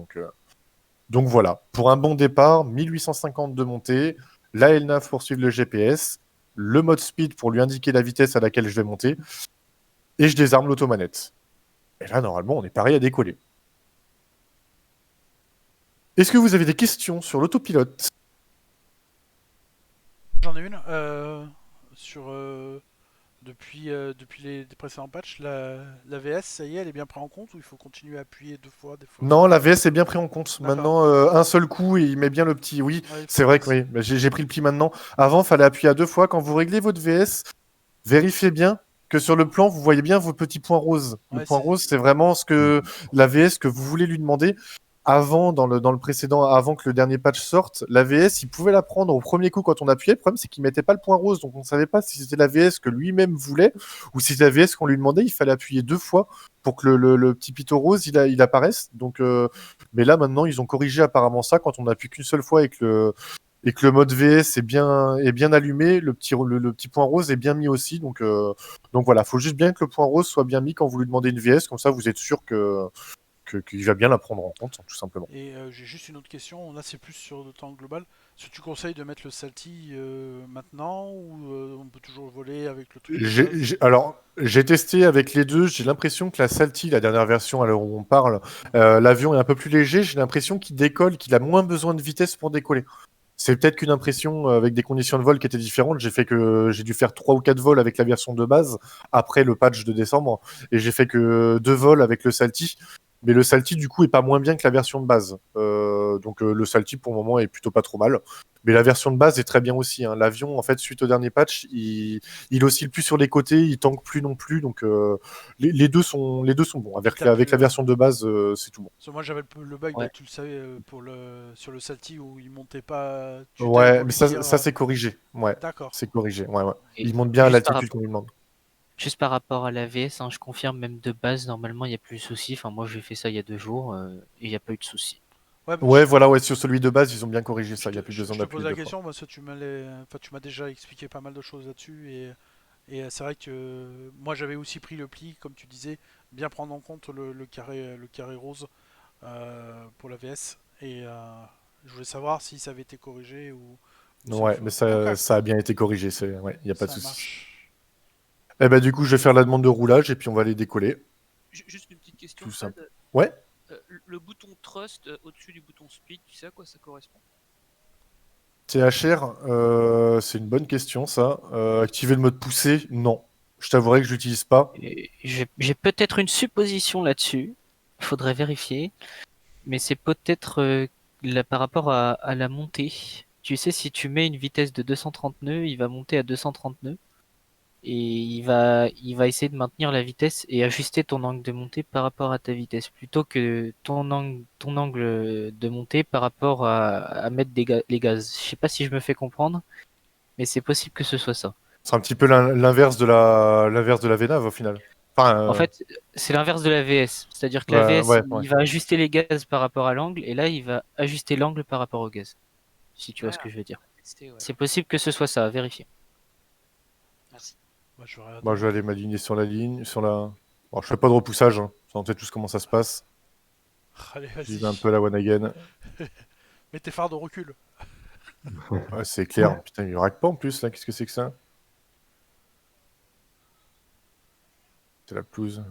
Donc voilà. Pour un bon départ, 1850 de montée, la LNAV pour suivre le GPS, le mode speed pour lui indiquer la vitesse à laquelle je vais monter, et je désarme l'automanette. Et là, normalement, on est pareil à décoller. Est-ce que vous avez des questions sur l'autopilote? J'en ai une. Depuis les précédents patchs, la VS, ça y est, elle est bien prise en compte ou il faut continuer à appuyer deux fois, des fois? Non, la VS est bien pris en compte. D'accord. Maintenant, un seul coup, et il met bien le petit. Oui, Ouais, c'est vrai que oui. Mais j'ai pris le pli maintenant. Avant, il fallait appuyer à deux fois. Quand vous réglez votre VS, vérifiez bien que sur le plan, vous voyez bien vos petits points roses. Le Ouais, point c'est- rose, c'est vraiment ce que la VS que vous voulez lui demander. Avant, dans le précédent, avant que le dernier patch sorte, la VS, il pouvait la prendre au premier coup quand on appuyait. Le problème, c'est qu'il mettait pas le point rose, donc on ne savait pas si c'était la VS que lui-même voulait ou si c'était la VS qu'on lui demandait. Il fallait appuyer deux fois pour que le petit pito rose il apparaisse. Donc, mais là maintenant, ils ont corrigé apparemment ça quand on n'appuie qu'une seule fois et que le mode VS est bien allumé, le petit point rose est bien mis aussi. Donc voilà, faut juste bien que le point rose soit bien mis quand vous lui demandez une VS, comme ça vous êtes sûr qu'il va bien la prendre en compte, tout simplement. Et j'ai juste une autre question. Là, c'est plus sur le temps global. Est-ce que tu conseilles de mettre le salty maintenant ou on peut toujours voler avec le truc de base? Alors, j'ai testé avec les deux. J'ai l'impression que la Salty, la dernière version à l'heure où on parle, l'avion est un peu plus léger. J'ai l'impression qu'il décolle, qu'il a moins besoin de vitesse pour décoller. C'est peut-être qu'une impression avec des conditions de vol qui étaient différentes. J'ai dû faire 3 ou 4 vols avec la version de base après le patch de décembre, et j'ai fait que 2 vols avec le Salty. Mais le Salty, du coup, est pas moins bien que la version de base. Donc le Salty, pour le moment, est plutôt pas trop mal. Mais la version de base est très bien aussi, hein. L'avion, en fait, suite au dernier patch, il oscille plus sur les côtés, il tanque plus non plus. Donc les deux sont bons. Avec la version de base, c'est tout bon. Parce que moi, j'avais le bug, Ouais. bah, tu le savais, sur le salty où il montait pas. Tu t'avais Ouais, pour mais lui ça, dire, ça c'est corrigé. Ouais, D'accord. c'est corrigé. Ouais, ouais. Et Il monte bien à juste par l'altitude qu'on lui demande. Juste par rapport à la VS, hein, je confirme, même de base, normalement, il n'y a plus de soucis. Enfin, moi, j'ai fait ça il y a 2 jours et il n'y a pas eu de soucis. Ouais, mais Ouais, voilà, ouais, sur celui de base, ils ont bien corrigé ça. Il n'y a plus je besoin te d'appuyer pose la deux fois. question parce que tu m'as déjà expliqué pas mal de choses là-dessus et c'est vrai que moi j'avais aussi pris le pli, comme tu disais, bien prendre en compte le carré rose pour la VS et je voulais savoir si ça avait été corrigé ou c'est une Ouais, mais faute. Ok, ça a bien été corrigé. Ouais, il n'y a pas de ça souci. marche. Eh ben, du coup, je vais faire la demande de roulage et puis on va les décoller. Juste une petite question, Tout simple. Fred. Ouais. Le bouton Trust au-dessus du bouton Speed, tu sais à quoi ça correspond? THR, c'est une bonne question, ça. Activer le mode poussé, non. Je t'avouerai que je l'utilise pas. Et j'ai peut-être une supposition là-dessus. Il faudrait vérifier. Mais c'est peut-être là, par rapport à la montée. Tu sais, si tu mets une vitesse de 230 nœuds, il va monter à 230 nœuds. Et il va essayer de maintenir la vitesse et ajuster ton angle de montée par rapport à ta vitesse, plutôt que ton angle de montée par rapport à mettre les gaz. Je sais pas si je me fais comprendre, mais c'est possible que ce soit ça. C'est un petit peu l'inverse de la VNAV au final. Enfin, En fait, c'est l'inverse de la VS. C'est-à-dire que la ouais, VS, ouais, ouais. il va ajuster les gaz par rapport à l'angle, et là, il va ajuster l'angle par rapport au gaz. Si tu vois ce que je veux dire. Testé, ouais. C'est possible que ce soit ça, à vérifier. Merci. Bah, je vais regarder. Moi, je vais aller m'aligner sur la ligne, sur la. Bon, je fais pas de repoussage, hein. On sait tous comment ça se passe. Allez, J'y vas-y. vais un peu à la one again. Mets tes phares de recul. Ouais, c'est clair. Putain, il rack pas en plus là. Qu'est-ce que c'est que ça? C'est la pelouse.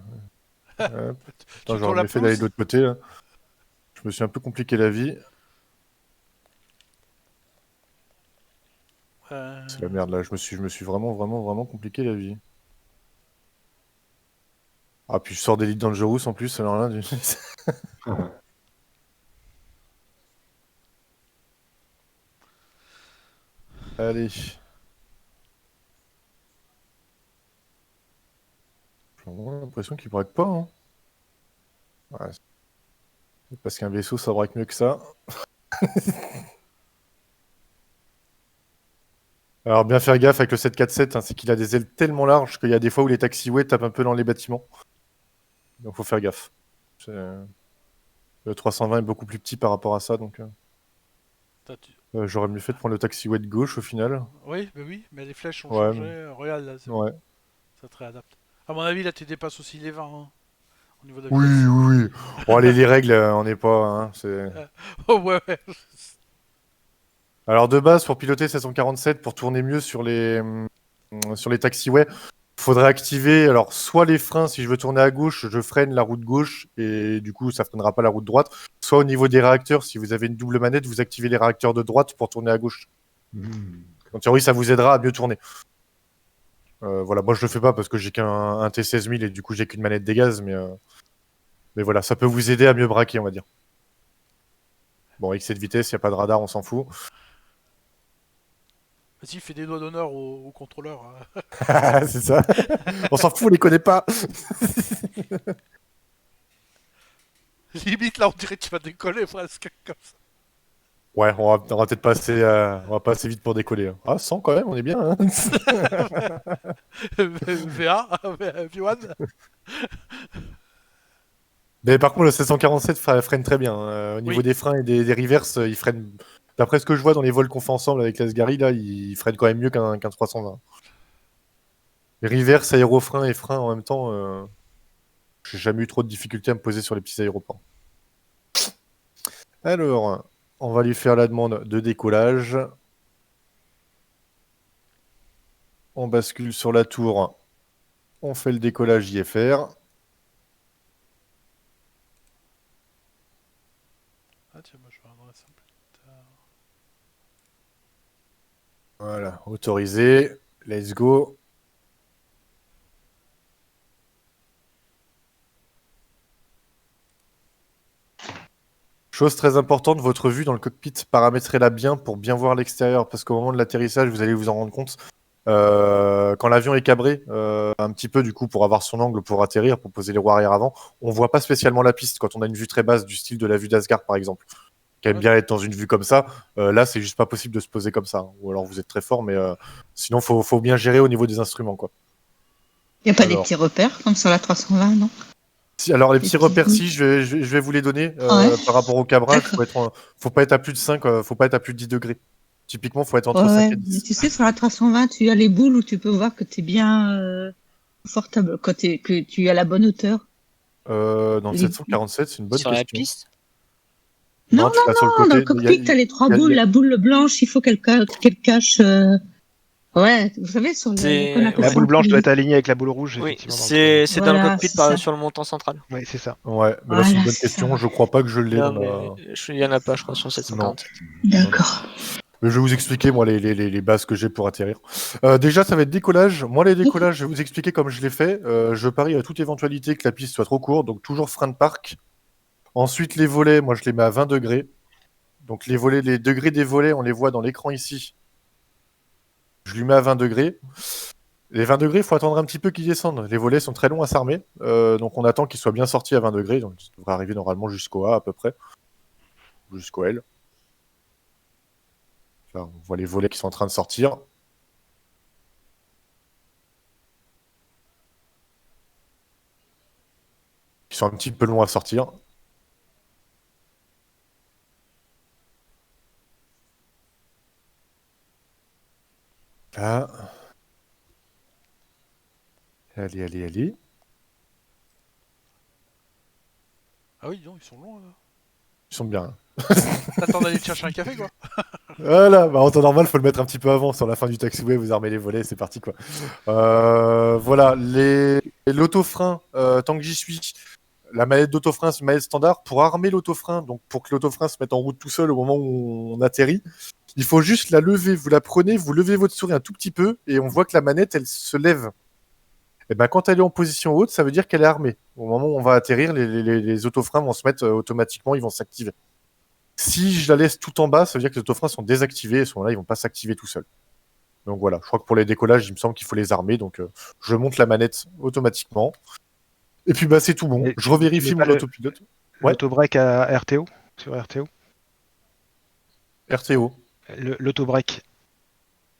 Hop. Attends, Tu j'aurais tournes la mieux fait d'aller de pelouse. l'autre côté là. Je me suis un peu compliqué la vie. C'est la merde là. Je me suis vraiment, vraiment, vraiment compliqué la vie. Ah, puis je sors d'Elite Dangerous en plus. Alors là, allez. J'ai vraiment l'impression qu'il braque pas, hein. Ouais, c'est parce qu'un vaisseau, ça braque mieux que ça. Alors, bien faire gaffe avec le 747, hein, c'est qu'il a des ailes tellement larges qu'il y a des fois où les taxiways tapent un peu dans les bâtiments. Donc, faut faire gaffe. Le 320 est beaucoup plus petit par rapport à ça, donc T'as- tu- j'aurais mieux fait de prendre le taxiway de gauche au final. Oui, mais les flèches ont Ouais, changé. Regarde là, c'est bon. ouais. Ça te réadapte. À mon avis, là, tu dépasses aussi les 20 hein, au niveau de la Oui, vitesse. oui, oui. Bon, allez, les règles, on n'est pas. Hein, Oh, ouais. Alors, de base, pour piloter 747, pour tourner mieux sur les taxiways, faudrait activer alors soit les freins, si je veux tourner à gauche, je freine la route gauche et du coup ça freinera pas la route droite. Soit au niveau des réacteurs, si vous avez une double manette, vous activez les réacteurs de droite pour tourner à gauche. En théorie, ça vous aidera à mieux tourner. Voilà, moi je le fais pas parce que j'ai qu'un T16000 et du coup j'ai qu'une manette des gaz, mais voilà, ça peut vous aider à mieux braquer, on va dire. Bon, avec cette vitesse, il n'y a pas de radar, on s'en fout. Vas-y, fais des doigts d'honneur au contrôleur. C'est ça. On s'en fout, on les connaît pas. Limite, là, on dirait que tu vas décoller presque comme ça. Ouais, on va peut-être on va pas assez vite pour décoller, hein. Ah, 100 quand même, on est bien, hein. VA, V1. Mais par contre, le 747 freine très bien, hein. Au niveau Oui. des freins et des reverses, il freine. D'après ce que je vois dans les vols qu'on fait ensemble avec l'Asgari, là, il freine quand même mieux qu'un 320. Les reverses, aérofreins et freins en même temps, j'ai jamais eu trop de difficultés à me poser sur les petits aéroports. Alors, on va lui faire la demande de décollage. On bascule sur la tour. On fait le décollage IFR. Ah, tiens, moi, je vais regarder ça plus tard. Voilà, autorisé. Let's go. Chose très importante, votre vue dans le cockpit, paramétrez-la bien pour bien voir l'extérieur, parce qu'au moment de l'atterrissage, vous allez vous en rendre compte. Quand l'avion est cabré, un petit peu du coup pour avoir son angle pour atterrir, pour poser les roues arrière avant, on voit pas spécialement la piste quand on a une vue très basse du style de la vue d'Asgard par exemple, qui aime bien être dans une vue comme ça. Là, c'est juste pas possible de se poser comme ça. Ou alors vous êtes très fort, mais sinon faut bien gérer au niveau des instruments quoi. Il n'y a pas des Alors. petits repères comme sur la 320, non? Alors, les Les petits petits repères, bouts. si, je vais vous les donner. Ouais. Par rapport au cabrage, D'accord. faut pas être à plus de 5, faut pas être à plus de 10 degrés. Typiquement, faut être entre Ouais, 5 ouais. et Mais 10. tu sais, sur la 320, tu as les boules où tu peux voir que tu es bien confortable, que tu es à la bonne hauteur. Dans le Les- 747, c'est une bonne Sur la question. piste. Non, Non, tu vas sur le non, dans le côté. cockpit, tu as les trois il y a- boules. La boule blanche, il faut qu'elle cache. Ouais, vous savez, sur C'est- qu'on appelle La ça boule en blanche doit coulis. être alignée avec la boule rouge, Oui, effectivement. c'est dans le Voilà, cockpit c'est ça. sur le montant central. Oui, c'est ça. Ouais, mais là, c'est une Voilà, bonne c'est ça. question. Je crois pas que je l'ai Non, dans la... mais il y en a pas, je crois, sur le 747. D'accord. Mais je vais vous expliquer, moi, les bases que j'ai pour atterrir. Déjà, ça va être décollage. Moi, les décollages, je vais vous expliquer comme je l'ai fait. Je parie à toute éventualité que la piste soit trop courte, donc toujours frein de parc. Ensuite, les volets, moi, je les mets à 20 degrés. Donc, les volets, les degrés des volets, on les voit dans l'écran ici. Je lui mets à 20 degrés. Les 20 degrés, il faut attendre un petit peu qu'ils descendent. Les volets sont très longs à s'armer. Donc, on attend qu'ils soient bien sortis à 20 degrés. Donc, ça devrait arriver normalement jusqu'au A à peu près. Jusqu'au L. Là, on voit les volets qui sont en train de sortir. Ils sont un petit peu longs à sortir. Là. Allez, allez, allez. Ah oui, non, ils sont longs là. Ils sont bien. T'attends d'aller te chercher un café quoi. Voilà, bah, en temps normal, faut le mettre un petit peu avant. Sur la fin du taxiway, vous armez les volets, c'est parti quoi. Voilà, l'autofrein, tant que j'y suis, la manette d'autofrein, c'est une manette standard. Pour armer l'autofrein, donc pour que l'autofrein se mette en route tout seul au moment où on atterrit, il faut juste la lever. Vous la prenez, vous levez votre souris un tout petit peu et on voit que la manette, elle se lève. Et ben, quand elle est en position haute, ça veut dire qu'elle est armée. Au moment où on va atterrir, les autofreins vont se mettre automatiquement, ils vont s'activer. Si je la laisse tout en bas, ça veut dire que les autofreins sont désactivés et à ce moment-là, ils vont pas s'activer tout seuls. Donc voilà, je crois que pour les décollages, il me semble qu'il faut les armer. Donc je monte la manette automatiquement. Et puis bah c'est tout bon. Et Je revérifie tu mets mon pas autopilote. Ouais. L'autobreak à RTO, sur RTO. RTO. L'autobreak.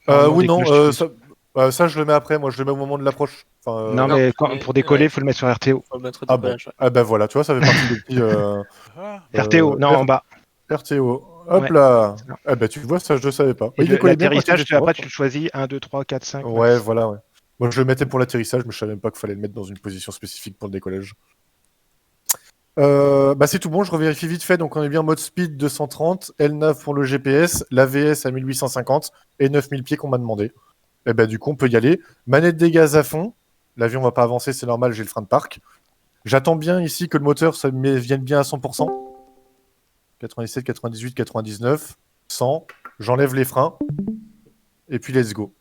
Oui, non, ça... ça je le mets après. Moi je le mets au moment de l'approche. Enfin, Non, Non, mais mais- pour décoller, il ouais. faut le mettre sur RTO. Faut le mettre au ah bon. décollage. Ouais. Ah bah voilà, tu vois, ça fait partie des petits. Ah, RTO, non, en bas. RTO. Hop Ouais. là. Ah bah tu vois, ça je ne savais pas. Et Il décollait bien quand l'atterrissage, il était après, sur tu le choisis 1, 2, 3, 4, 5. Ouais, voilà, ouais. Moi, je le mettais pour l'atterrissage, mais je savais même pas qu'il fallait le mettre dans une position spécifique pour le décollage. Bah c'est tout bon, je revérifie vite fait. Donc, on est bien mode speed 230, L9 pour le GPS, l'AVS à 1850 et 9000 pieds qu'on m'a demandé. Et bah, du coup, on peut y aller. Manette des gaz à fond. L'avion va pas avancer, c'est normal, j'ai le frein de parc. J'attends bien ici que le moteur ça vienne bien à 100%. 97, 98, 99, 100. J'enlève les freins. Et puis, let's go.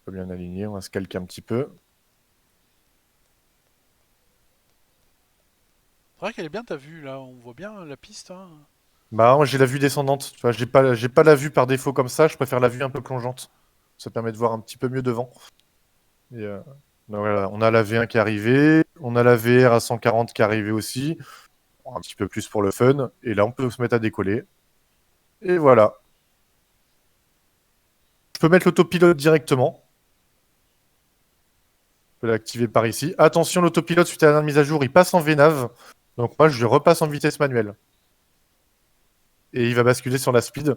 Pas bien aligné, on va se calquer un petit peu. c'est vrai qu'elle est bien ta vue là, on voit bien la piste. Hein. Bah, moi, j'ai la vue descendante. Tu vois, j'ai pas la vue par défaut comme ça. Je préfère la vue un peu plongeante. Ça permet de voir un petit peu mieux devant. Et, donc voilà, on a la V1 qui est arrivée. On a la VR à 140 qui est arrivée aussi. Bon, un petit peu plus pour le fun. Et là, on peut se mettre à décoller. Et voilà. Je peux mettre l'autopilote directement. Je peux l'activer par ici. Attention, l'autopilote, suite à la dernière mise à jour, il passe en VNAV. Donc moi, je lui repasse en vitesse manuelle. Et il va basculer sur la speed.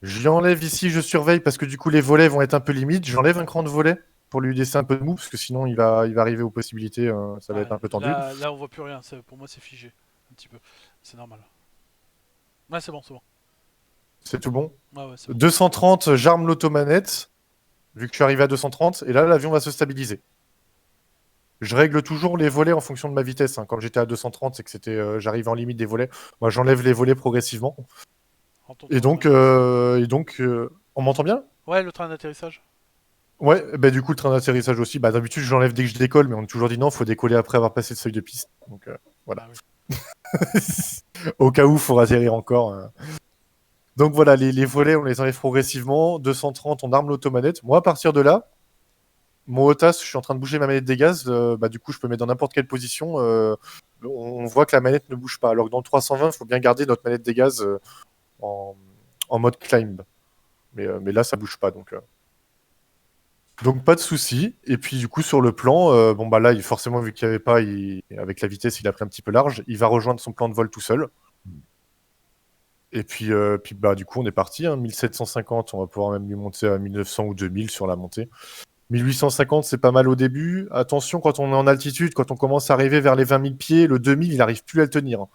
Je lui enlève ici, je surveille parce que du coup les volets vont être un peu limites. J'enlève un cran de volet pour lui laisser un peu de mou parce que sinon il va arriver aux possibilités, ça va être un peu tendu. Là, on voit plus rien, pour moi c'est figé. Un petit peu. C'est normal. Ouais, c'est bon, c'est bon. C'est tout bon. Ouais, c'est bon. 230, j'arme l'automanette vu que je suis arrivé à 230 et là l'avion va se stabiliser. Je règle toujours les volets en fonction de ma vitesse. Quand j'étais à 230, c'est que j'arrivais en limite des volets. Moi j'enlève les volets progressivement. Et donc, on m'entend bien? Ouais, le train d'atterrissage. Ouais, bah du coup le train d'atterrissage aussi. Bah d'habitude je l'enlève dès que je décolle, mais on a toujours dit non, faut décoller après avoir passé le seuil de piste. Donc voilà. Ah, oui. Au cas où, faut atterrir encore. Donc voilà, les volets, on les enlève progressivement. 230, on arme l'automanette. Moi, à partir de là, mon HOTAS, je suis en train de bouger ma manette des gaz. Bah du coup, je peux mettre dans n'importe quelle position. On voit que la manette ne bouge pas. Alors que dans le 320, il faut bien garder notre manette des gaz en mode climb. Mais là, ça bouge pas. Donc Donc pas de souci. Et puis du coup sur le plan, bon bah là forcément vu qu'il n'y avait pas, avec la vitesse il a pris un petit peu large, il va rejoindre son plan de vol tout seul. Et puis bah du coup on est parti, hein, 1750, on va pouvoir même lui monter à 1900 ou 2000 sur la montée. 1850 c'est pas mal au début. Attention quand on est en altitude, quand on commence à arriver vers les 20 000 pieds, le 2000 il n'arrive plus à le tenir.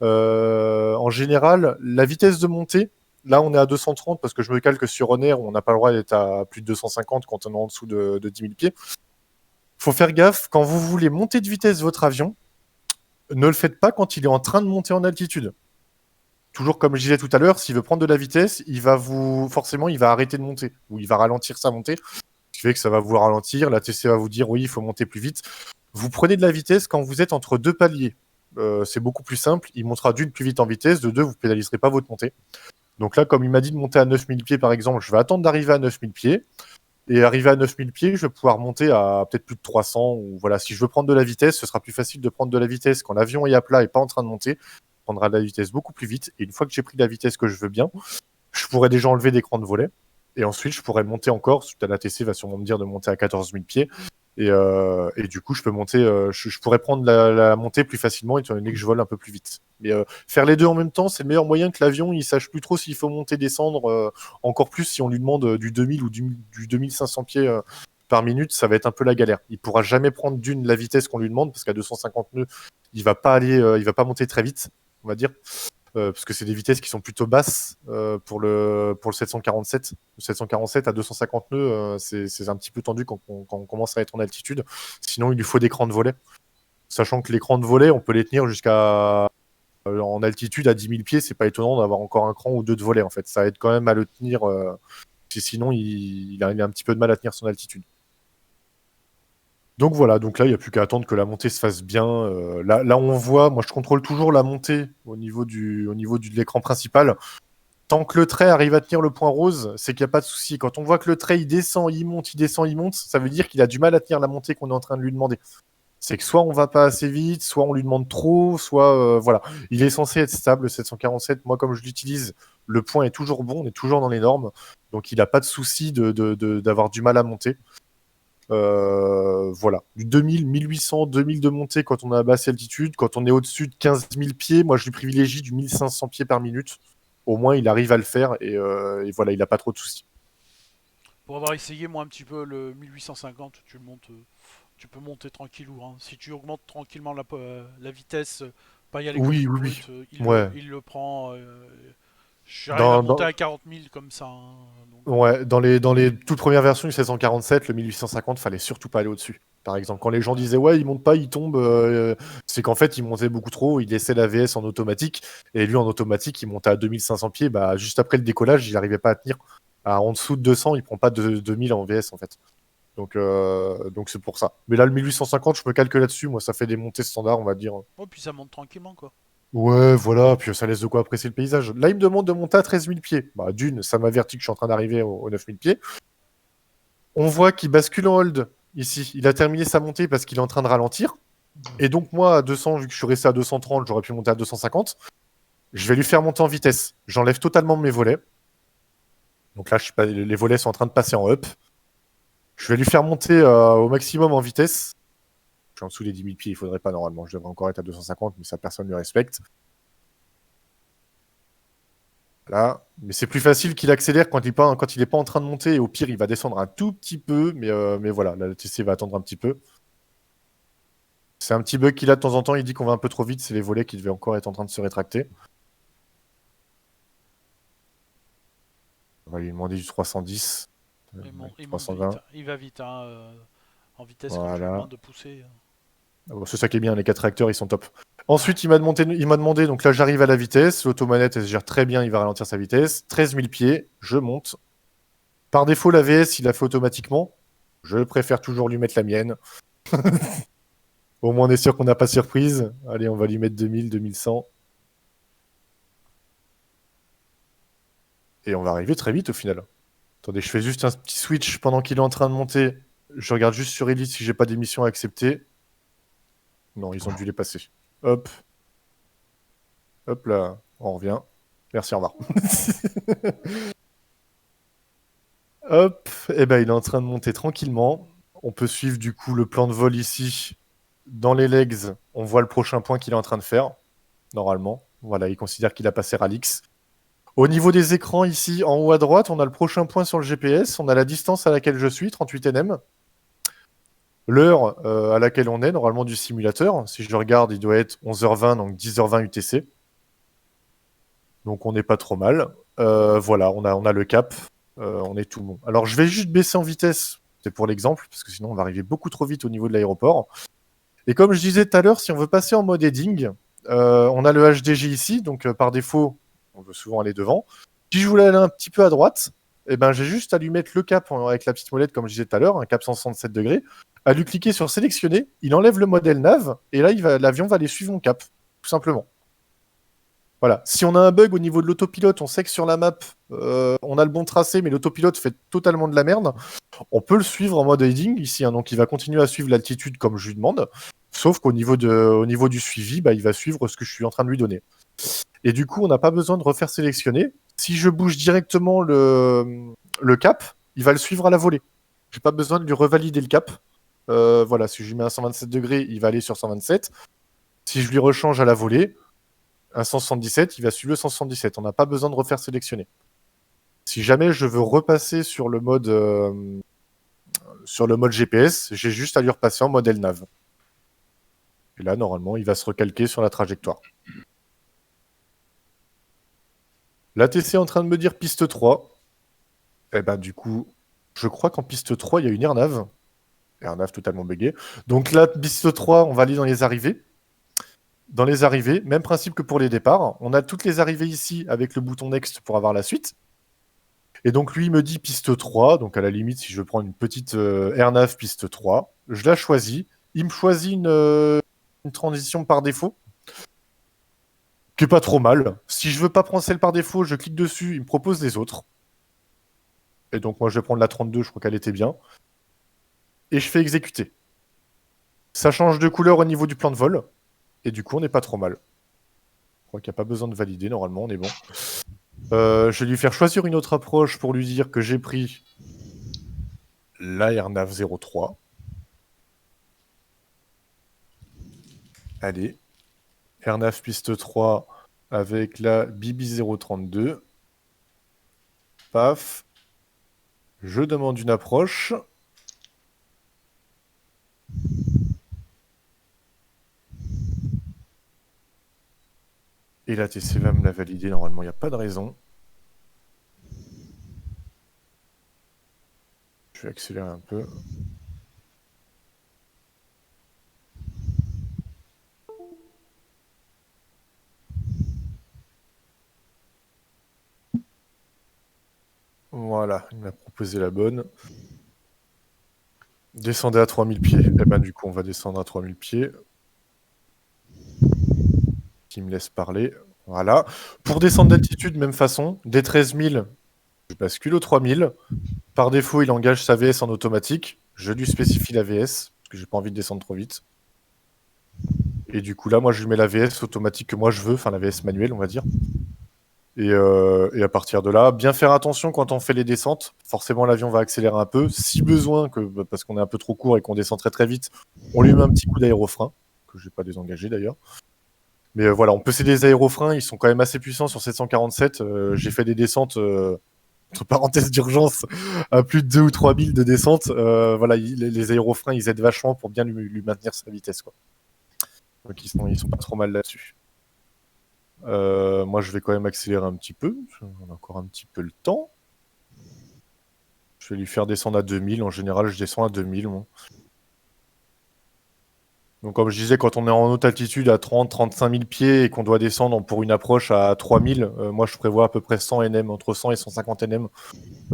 En général, la vitesse de montée, là on est à 230 parce que je me calque sur Ronair où on n'a pas le droit d'être à plus de 250 quand on est en dessous de 10 000 pieds. Faut faire gaffe, quand vous voulez monter de vitesse votre avion, ne le faites pas quand il est en train de monter en altitude. Toujours comme je disais tout à l'heure, s'il veut prendre de la vitesse, forcément il va arrêter de monter ou il va ralentir sa montée, ce qui fait que ça va vous ralentir. La TC va vous dire oui, il faut monter plus vite. Vous prenez de la vitesse quand vous êtes entre deux paliers. C'est beaucoup plus simple. Il montera d'une plus vite en vitesse, de deux vous pénaliserez pas votre montée. Donc là, comme il m'a dit de monter à 9000 pieds par exemple, je vais attendre d'arriver à 9000 pieds. Et arrivé à 9000 pieds, je vais pouvoir monter à peut-être plus de 300. Ou voilà, si je veux prendre de la vitesse, ce sera plus facile de prendre de la vitesse quand l'avion est à plat et pas en train de monter. Prendra de la vitesse beaucoup plus vite. Et une fois que j'ai pris de la vitesse que je veux bien, je pourrais déjà enlever d'écran de volet. Et ensuite, je pourrais monter encore. Suite à l'ATC va sûrement me dire de monter à 14 000 pieds. Et du coup, je peux monter. Je pourrais prendre la montée plus facilement étant donné que je vole un peu plus vite. Mais faire les deux en même temps, c'est le meilleur moyen que l'avion il sache plus trop s'il faut monter, descendre. Encore plus si on lui demande du 2000 ou du 2500 pieds par minute, ça va être un peu la galère. Il pourra jamais prendre d'une la vitesse qu'on lui demande parce qu'à 250 nœuds, il va pas monter très vite, on va dire. Parce que c'est des vitesses qui sont plutôt basses pour le 747. Le 747 à 250 nœuds, c'est un petit peu tendu quand on commence à être en altitude. Sinon, il lui faut des crans de volet. Sachant que les crans de volet, on peut les tenir jusqu'à en altitude à 10 000 pieds. C'est pas étonnant d'avoir encore un cran ou deux de volet en fait. Ça aide quand même à le tenir. Sinon, il a un petit peu de mal à tenir son altitude. Donc voilà, donc là, il n'y a plus qu'à attendre que la montée se fasse bien. Là, on voit, moi je contrôle toujours la montée au niveau de l'écran principal. Tant que le trait arrive à tenir le point rose, c'est qu'il n'y a pas de souci. Quand on voit que le trait, il descend, il monte, il descend, il monte, ça veut dire qu'il a du mal à tenir la montée qu'on est en train de lui demander. C'est que soit on va pas assez vite, soit on lui demande trop, soit voilà. Il est censé être stable, le 747. Moi, comme je l'utilise, le point est toujours bon, on est toujours dans les normes. Donc il n'a pas de souci d'avoir du mal à monter. Voilà, du 2000, 1800, 2000 de montée quand on est à basse altitude. Quand on est au-dessus de 15 000 pieds, moi je lui privilégie du 1500 pieds par minute. Au moins il arrive à le faire et voilà, il n'a pas trop de soucis. Pour avoir essayé moi un petit peu le 1850, tu peux monter tranquillou. Hein. Si tu augmentes tranquillement la vitesse, pas y aller comme Oui, une oui, brute, oui. Ouais. il le prend. J'arrive à monter à 40 000 comme ça. Hein, donc, Ouais, dans les toutes premières versions du 747, le 1850, fallait surtout pas aller au-dessus. Par exemple, quand les gens disaient ouais, il monte pas, il tombe, c'est qu'en fait, il montait beaucoup trop, il laissait la VS en automatique, et lui en automatique, il montait à 2500 pieds, bah, juste après le décollage, il n'arrivait pas à tenir. En dessous de 200, il prend pas de 2000 en VS en fait. Donc c'est pour ça. Mais là, le 1850, je me calque là-dessus, moi, ça fait des montées standards, on va dire. oh, puis ça monte tranquillement quoi. Ouais, voilà, puis ça laisse de quoi apprécier le paysage. Là, il me demande de monter à 13 000 pieds. Bah, d'une, ça m'avertit que je suis en train d'arriver aux 9 000 pieds. On voit qu'il bascule en hold ici. Il a terminé sa montée parce qu'il est en train de ralentir. Et donc, moi, à 200, vu que je suis resté à 230, j'aurais pu monter à 250. Je vais lui faire monter en vitesse. J'enlève totalement mes volets. Donc là, les volets sont en train de passer en up. Je vais lui faire monter au maximum en vitesse. Je suis en dessous des 10 000 pieds, il faudrait pas normalement. Je devrais encore être à 250, mais ça, personne ne le respecte. Voilà. Mais c'est plus facile qu'il accélère quand il n'est pas en train de monter. Et au pire, il va descendre un tout petit peu. Mais voilà, la TC va attendre un petit peu. C'est un petit bug qu'il a de temps en temps. Il dit qu'on va un peu trop vite. C'est les volets qui devaient encore être en train de se rétracter. On va lui demander du 310. Il 320. vite. Il va vite hein, en vitesse quand tu lui Voilà. demandes de pousser. C'est ça qui est bien, les 4 réacteurs, ils sont top. Ensuite, il m'a demandé, donc là j'arrive à la vitesse, l'automanette elle se gère très bien, il va ralentir sa vitesse. 13 000 pieds, je monte. Par défaut, la VS, il a fait automatiquement. Je préfère toujours lui mettre la mienne. Au moins, on est sûr qu'on n'a pas surprise. Allez, on va lui mettre 2000, 2100. Et on va arriver très vite au final. Attendez, je fais juste un petit switch pendant qu'il est en train de monter. Je regarde juste sur Elite si j'ai pas d'émission à accepter. Non, ils ont dû les passer. Hop. Hop là, on revient. Merci, au revoir. Hop, et ben il est en train de monter tranquillement. On peut suivre du coup le plan de vol ici. Dans les legs, on voit le prochain point qu'il est en train de faire, normalement. Voilà, il considère qu'il a passé Ralix. Au niveau des écrans, ici, en haut à droite, on a le prochain point sur le GPS. On a la distance à laquelle je suis, 38 nm. L'heure à laquelle on est, normalement, du simulateur. Si je regarde, il doit être 11h20, donc 10h20 UTC. Donc on n'est pas trop mal. Voilà, on a le cap. On est tout bon. Alors je vais juste baisser en vitesse, c'est pour l'exemple, parce que sinon on va arriver beaucoup trop vite au niveau de l'aéroport. Et comme je disais tout à l'heure, si on veut passer en mode heading, on a le HDG ici, donc par défaut, on veut souvent aller devant. Si je voulais aller un petit peu à droite, eh ben, j'ai juste à lui mettre le cap avec la petite molette, comme je disais tout à l'heure, un cap 167 degrés, à lui cliquer sur sélectionner, il enlève le modèle nav, et là, l'avion va aller suivre mon cap, tout simplement. Voilà. Si on a un bug au niveau de l'autopilote, on sait que sur la map, on a le bon tracé, mais l'autopilote fait totalement de la merde, on peut le suivre en mode heading ici, hein, donc il va continuer à suivre l'altitude comme je lui demande, sauf qu'au niveau, au niveau du suivi, bah, il va suivre ce que je suis en train de lui donner. Et du coup, on n'a pas besoin de refaire sélectionner. Si je bouge directement le cap, il va le suivre à la volée. J'ai pas besoin de lui revalider le cap. Voilà, si je lui mets un 127 degrés, il va aller sur 127. Si je lui rechange à la volée, un 177, il va suivre le 177. On n'a pas besoin de refaire sélectionner. Si jamais je veux repasser sur le mode GPS, j'ai juste à lui repasser en modèle nav. Et là, normalement, il va se recalquer sur la trajectoire. L'ATC est en train de me dire piste 3. Eh ben, du coup, je crois qu'en piste 3, il y a une airnav. Airnav totalement buggé. Donc là, piste 3, on va aller dans les arrivées. Dans les arrivées, même principe que pour les départs. On a toutes les arrivées ici avec le bouton Next pour avoir la suite. Et donc lui, il me dit piste 3. Donc à la limite, si je veux prendre une petite airnav piste 3, je la choisis. Il me choisit une transition par défaut, qui est pas trop mal. Si je veux pas prendre celle par défaut, je clique dessus, il me propose les autres. Et donc moi, je vais prendre la 32, je crois qu'elle était bien. Et je fais exécuter. Ça change de couleur au niveau du plan de vol. Et du coup, on n'est pas trop mal. Je crois qu'il n'y a pas besoin de valider, normalement, on est bon. Je vais lui faire choisir une autre approche pour lui dire que j'ai pris la Airnav 03. Allez. Airnav piste 3 avec la Bibi 032. Paf. Je demande une approche. Et la TC va me la valider. Normalement, il n'y a pas de raison. Je vais accélérer un peu. Voilà, il m'a proposé la bonne. Descendez à 3000 pieds. Et ben du coup, on va descendre à 3000 pieds. Qui me laisse parler. Voilà. Pour descendre d'altitude, même façon. Dès 13000, je bascule au 3000. Par défaut, il engage sa VS en automatique. Je lui spécifie la VS, parce que j'ai pas envie de descendre trop vite. Et du coup, là, moi, je lui mets la VS automatique que moi je veux, enfin la VS manuelle, on va dire. Et à partir de là, bien faire attention quand on fait les descentes. Forcément, l'avion va accélérer un peu. Si besoin, parce qu'on est un peu trop court et qu'on descend très très vite, on lui met un petit coup d'aérofrein, que je n'ai pas désengagé d'ailleurs. Mais voilà, on peut céder les aérofreins, ils sont quand même assez puissants sur 747. J'ai fait des descentes, entre parenthèses d'urgence, à plus de 2 ou 3 000 de descente. Voilà, les aérofreins, ils aident vachement pour bien lui maintenir sa vitesse, quoi. Donc ils sont pas trop mal là-dessus. Moi, je vais quand même accélérer un petit peu. On a encore un petit peu le temps. Je vais lui faire descendre à 2000. En général, je descends à 2000. Moi. Donc, comme je disais, quand on est en haute altitude à 30-35 000 pieds et qu'on doit descendre pour une approche à 3000, moi, je prévois à peu près 100 nm, entre 100 et 150 nm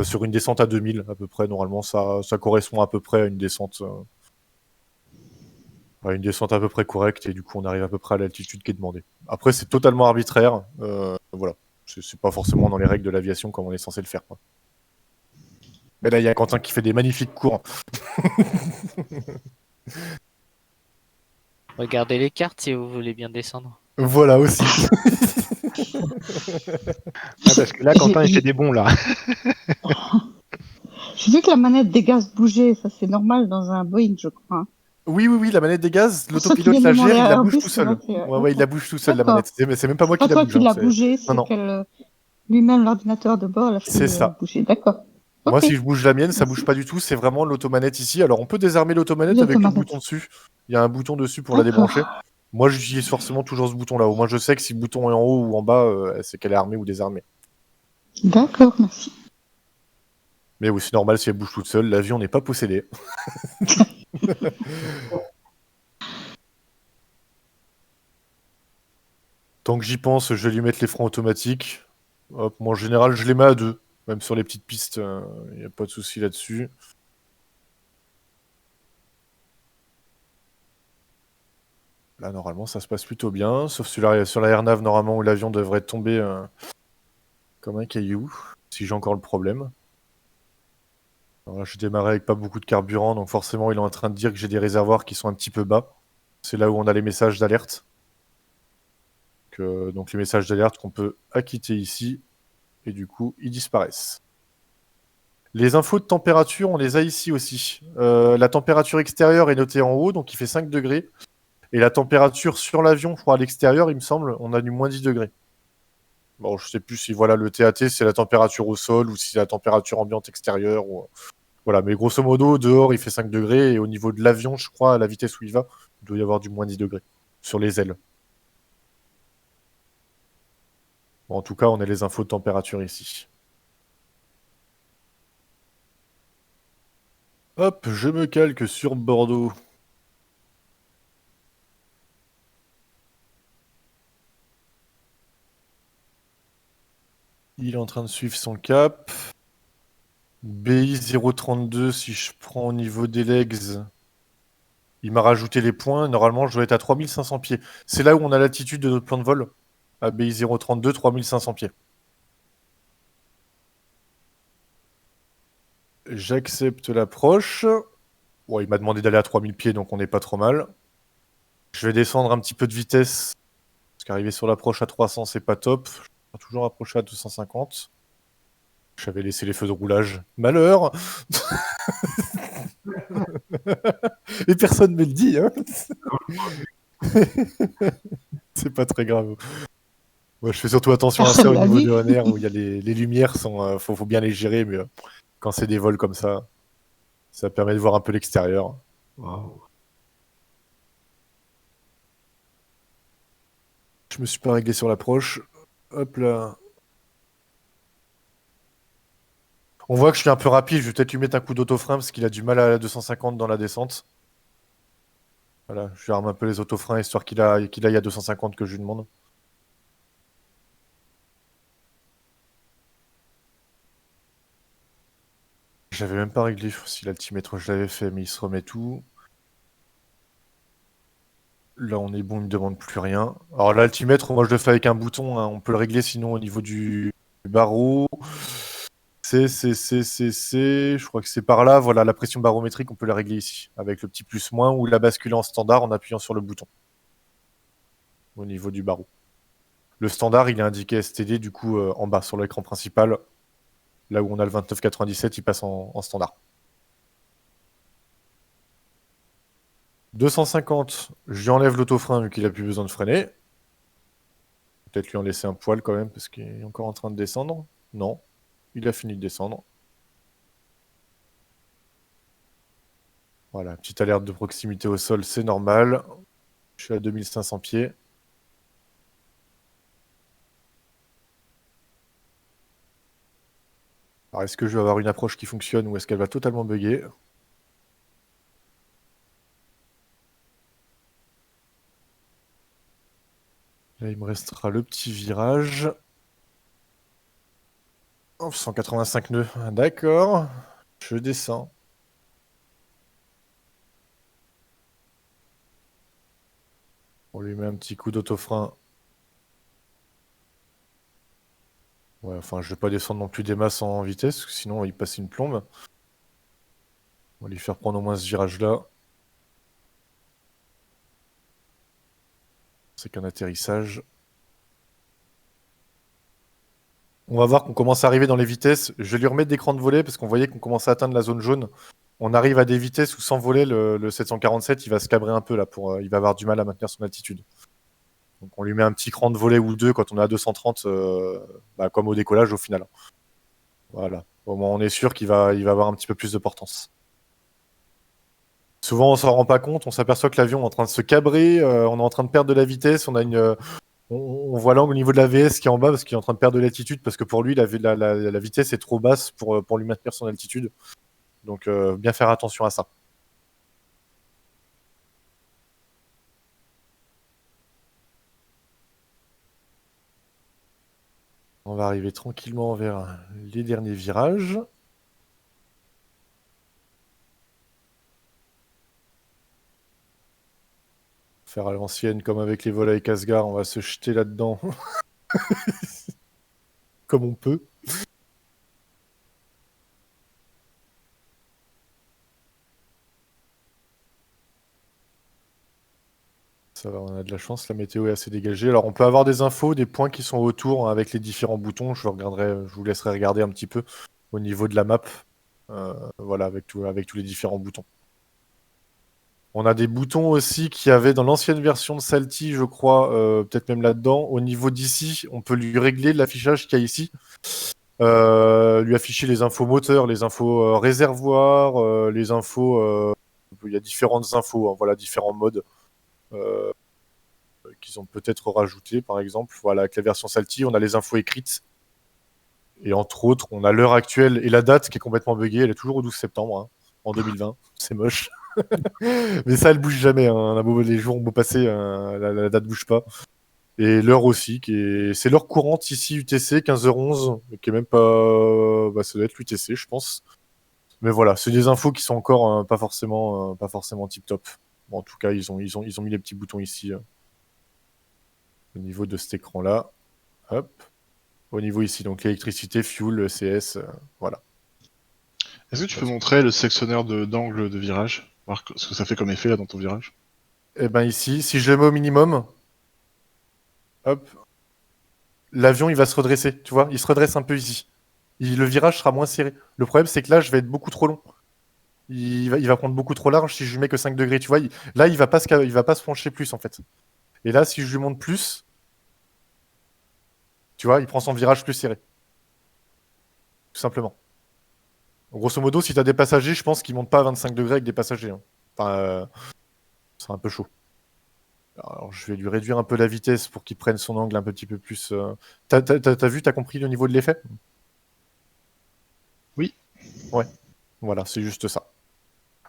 sur une descente à 2000 à peu près. Normalement, ça correspond à peu près à une descente. Une descente à peu près correcte et du coup on arrive à peu près à l'altitude qui est demandée. Après c'est totalement arbitraire, voilà, c'est pas forcément dans les règles de l'aviation comme on est censé le faire, quoi. Mais là il y a Quentin qui fait des magnifiques cours. Regardez les cartes si vous voulez bien descendre. Voilà aussi. Ah, parce que là, Quentin, il fait des bons, là. J'ai vu que la manette des gaz bougeait, ça c'est normal dans un Boeing, je crois. Oui, la manette des gaz, Pour ceux qui l'autopilote viennent la de gère, demander il à la bouge Airbus, tout c'est seul. noté, ouais, Ouais, il la d'accord. bouge tout seul, la D'accord. manette. C'est même pas moi C'est pas qui la toi bouge, qui hein, l'a c'est... bougé, Non, c'est non, qu'elle lui-même l'ordinateur de bord l'a c'est fait ça. bouger. D'accord. Moi, Ok. si je bouge la mienne, ça Merci. bouge pas du tout, c'est vraiment l'automanette ici. Alors, on peut désarmer l'automanette avec le bouton L'automanette. dessus. Il y a un bouton dessus pour la D'accord. débrancher. Moi, j'utilise forcément toujours ce bouton-là. Au moins, je sais que si le bouton est en haut ou en bas, c'est qu'elle est armée ou désarmée. D'accord, merci. Mais aussi normal, si elle bouge toute seule, l'avion n'est pas possédé. Tant que j'y pense, je vais lui mettre les freins automatiques. Hop, moi, en général, je les mets à 2. Même sur les petites pistes, il n'y a pas de souci là-dessus. Là, normalement, ça se passe plutôt bien. Sauf sur la airnav, normalement, où l'avion devrait tomber comme un caillou. Si j'ai encore le problème. Alors là, je démarrais avec pas beaucoup de carburant, donc forcément, il est en train de dire que j'ai des réservoirs qui sont un petit peu bas. C'est là où on a les messages d'alerte. Donc les messages d'alerte qu'on peut acquitter ici. Et du coup, ils disparaissent. Les infos de température, on les a ici aussi. La température extérieure est notée en haut, donc il fait 5 degrés. Et la température sur l'avion, je crois à l'extérieur, il me semble, on a du moins 10 degrés. Bon, je sais plus si voilà le TAT, c'est la température au sol ou si c'est la température ambiante extérieure. Voilà, mais grosso modo, dehors, il fait 5 degrés. Et au niveau de l'avion, je crois, à la vitesse où il va, il doit y avoir du moins 10 degrés sur les ailes. Bon, en tout cas, on a les infos de température ici. Hop, je me calque sur Bordeaux. Il est en train de suivre son cap. BI 032, si je prends au niveau des legs, il m'a rajouté les points. Normalement, je dois être à 3500 pieds. C'est là où on a l'altitude de notre plan de vol. À BI 032, 3500 pieds. J'accepte l'approche. Bon, il m'a demandé d'aller à 3000 pieds, donc on n'est pas trop mal. Je vais descendre un petit peu de vitesse. Parce qu'arriver sur l'approche à 300, c'est pas top. Je vais toujours approcher à 250. J'avais laissé les feux de roulage. Malheur. Et personne me le dit, hein. C'est pas très grave. Moi, je fais surtout attention à ça Personne au l'a niveau vu. de ONR où il y a les lumières sont, faut bien les gérer, mais quand c'est des vols comme ça permet de voir un peu l'extérieur. Waouh. Je me suis pas réglé sur l'approche. Hop là. On voit que je suis un peu rapide. Je vais peut-être lui mettre un coup d'autofrein parce qu'il a du mal à la 250 dans la descente. Voilà, je lui arme un peu les autofreins histoire qu'il aille à 250 que je lui demande. J'avais même pas réglé si l'altimètre je l'avais fait, mais il se remet tout. Là, on est bon, il me demande plus rien. Alors l'altimètre, moi je le fais avec un bouton, hein. On peut le régler sinon au niveau du barreau. Je crois que c'est par là. Voilà, la pression barométrique, on peut la régler ici, avec le petit plus-moins ou la basculer en standard en appuyant sur le bouton au niveau du barreau. Le standard, il est indiqué STD, du coup, en bas sur l'écran principal. Là où on a le 2997, il passe en standard. 250, je lui enlève l'autofrein vu qu'il a plus besoin de freiner. Peut-être lui en laisser un poil quand même parce qu'il est encore en train de descendre. Non, il a fini de descendre. Voilà, petite alerte de proximité au sol, c'est normal. Je suis à 2500 pieds. Alors, est-ce que je vais avoir une approche qui fonctionne ou est-ce qu'elle va totalement bugger? Là, il me restera le petit virage. Oh, 185 nœuds. D'accord. Je descends. On lui met un petit coup d'autofrein. Ouais, enfin, je vais pas descendre non plus des masses en vitesse, parce que sinon il passe une plombe. On va lui faire prendre au moins ce virage-là. C'est qu'un atterrissage. On va voir qu'on commence à arriver dans les vitesses. Je vais lui remettre des crans de volée parce qu'on voyait qu'on commençait à atteindre la zone jaune. On arrive à des vitesses où sans voler, le 747, il va se cabrer un peu là. Il va avoir du mal à maintenir son altitude. Donc on lui met un petit cran de volée ou deux quand on est à 230, comme au décollage au final. Voilà. Au moins on est sûr qu'il va avoir un petit peu plus de portance. Souvent on s'en rend pas compte, on s'aperçoit que l'avion est en train de se cabrer, on est en train de perdre de la vitesse, on voit l'angle au niveau de la VS qui est en bas parce qu'il est en train de perdre de l'altitude parce que pour lui la vitesse est trop basse pour lui maintenir son altitude. Donc bien faire attention à ça. On va arriver tranquillement vers les derniers virages. Faire à l'ancienne comme avec les vols avec Asgard, on va se jeter là-dedans comme on peut. Ça va, on a de la chance, la météo est assez dégagée. Alors on peut avoir des infos, des points qui sont autour hein, avec les différents boutons. Je vous laisserai regarder un petit peu au niveau de la map. Voilà, avec tous les différents boutons. On a des boutons aussi qu'il y avait dans l'ancienne version de Salty, je crois, peut-être même là-dedans. Au niveau d'ici, on peut lui régler l'affichage qu'il y a ici. Lui afficher les infos moteurs, les infos réservoirs, les infos... il y a différentes infos, hein, voilà, différents modes qu'ils ont peut-être rajouté, par exemple. Voilà, avec la version Salty, on a les infos écrites. Et entre autres, on a l'heure actuelle et la date qui est complètement buggée. Elle est toujours au 12 septembre, hein, en 2020. C'est moche. Mais ça, elle bouge jamais. Hein. Les jours ont beau passer, la date bouge pas. Et l'heure aussi, c'est l'heure courante ici, UTC, 15h11, qui est même pas... ça doit être l'UTC, je pense. Mais voilà, c'est des infos qui sont encore pas forcément tip-top. Bon, en tout cas, ils ont mis les petits boutons ici, au niveau de cet écran-là. Hop. Au niveau ici, donc l'électricité, fuel, ECS, voilà. Est-ce que tu peux montrer le sectionneur d'angle de virage? Voir ce que ça fait comme effet là dans ton virage? Et ben ici, si je le mets au minimum, hop, l'avion il va se redresser, tu vois, il se redresse un peu ici. Le virage sera moins serré. Le problème c'est que là je vais être beaucoup trop long. Il va prendre beaucoup trop large si je lui mets que 5 degrés, tu vois. Là il va pas se pencher plus en fait. Et là si je lui monte plus, tu vois, il prend son virage plus serré. Tout simplement. Grosso modo, si tu as des passagers, je pense qu'ils montent pas à 25 degrés avec des passagers. Hein. Enfin, c'est un peu chaud. Alors, je vais lui réduire un peu la vitesse pour qu'il prenne son angle un petit peu plus. T'as vu, t'as compris le niveau de l'effet? Oui. Ouais, voilà, c'est juste ça.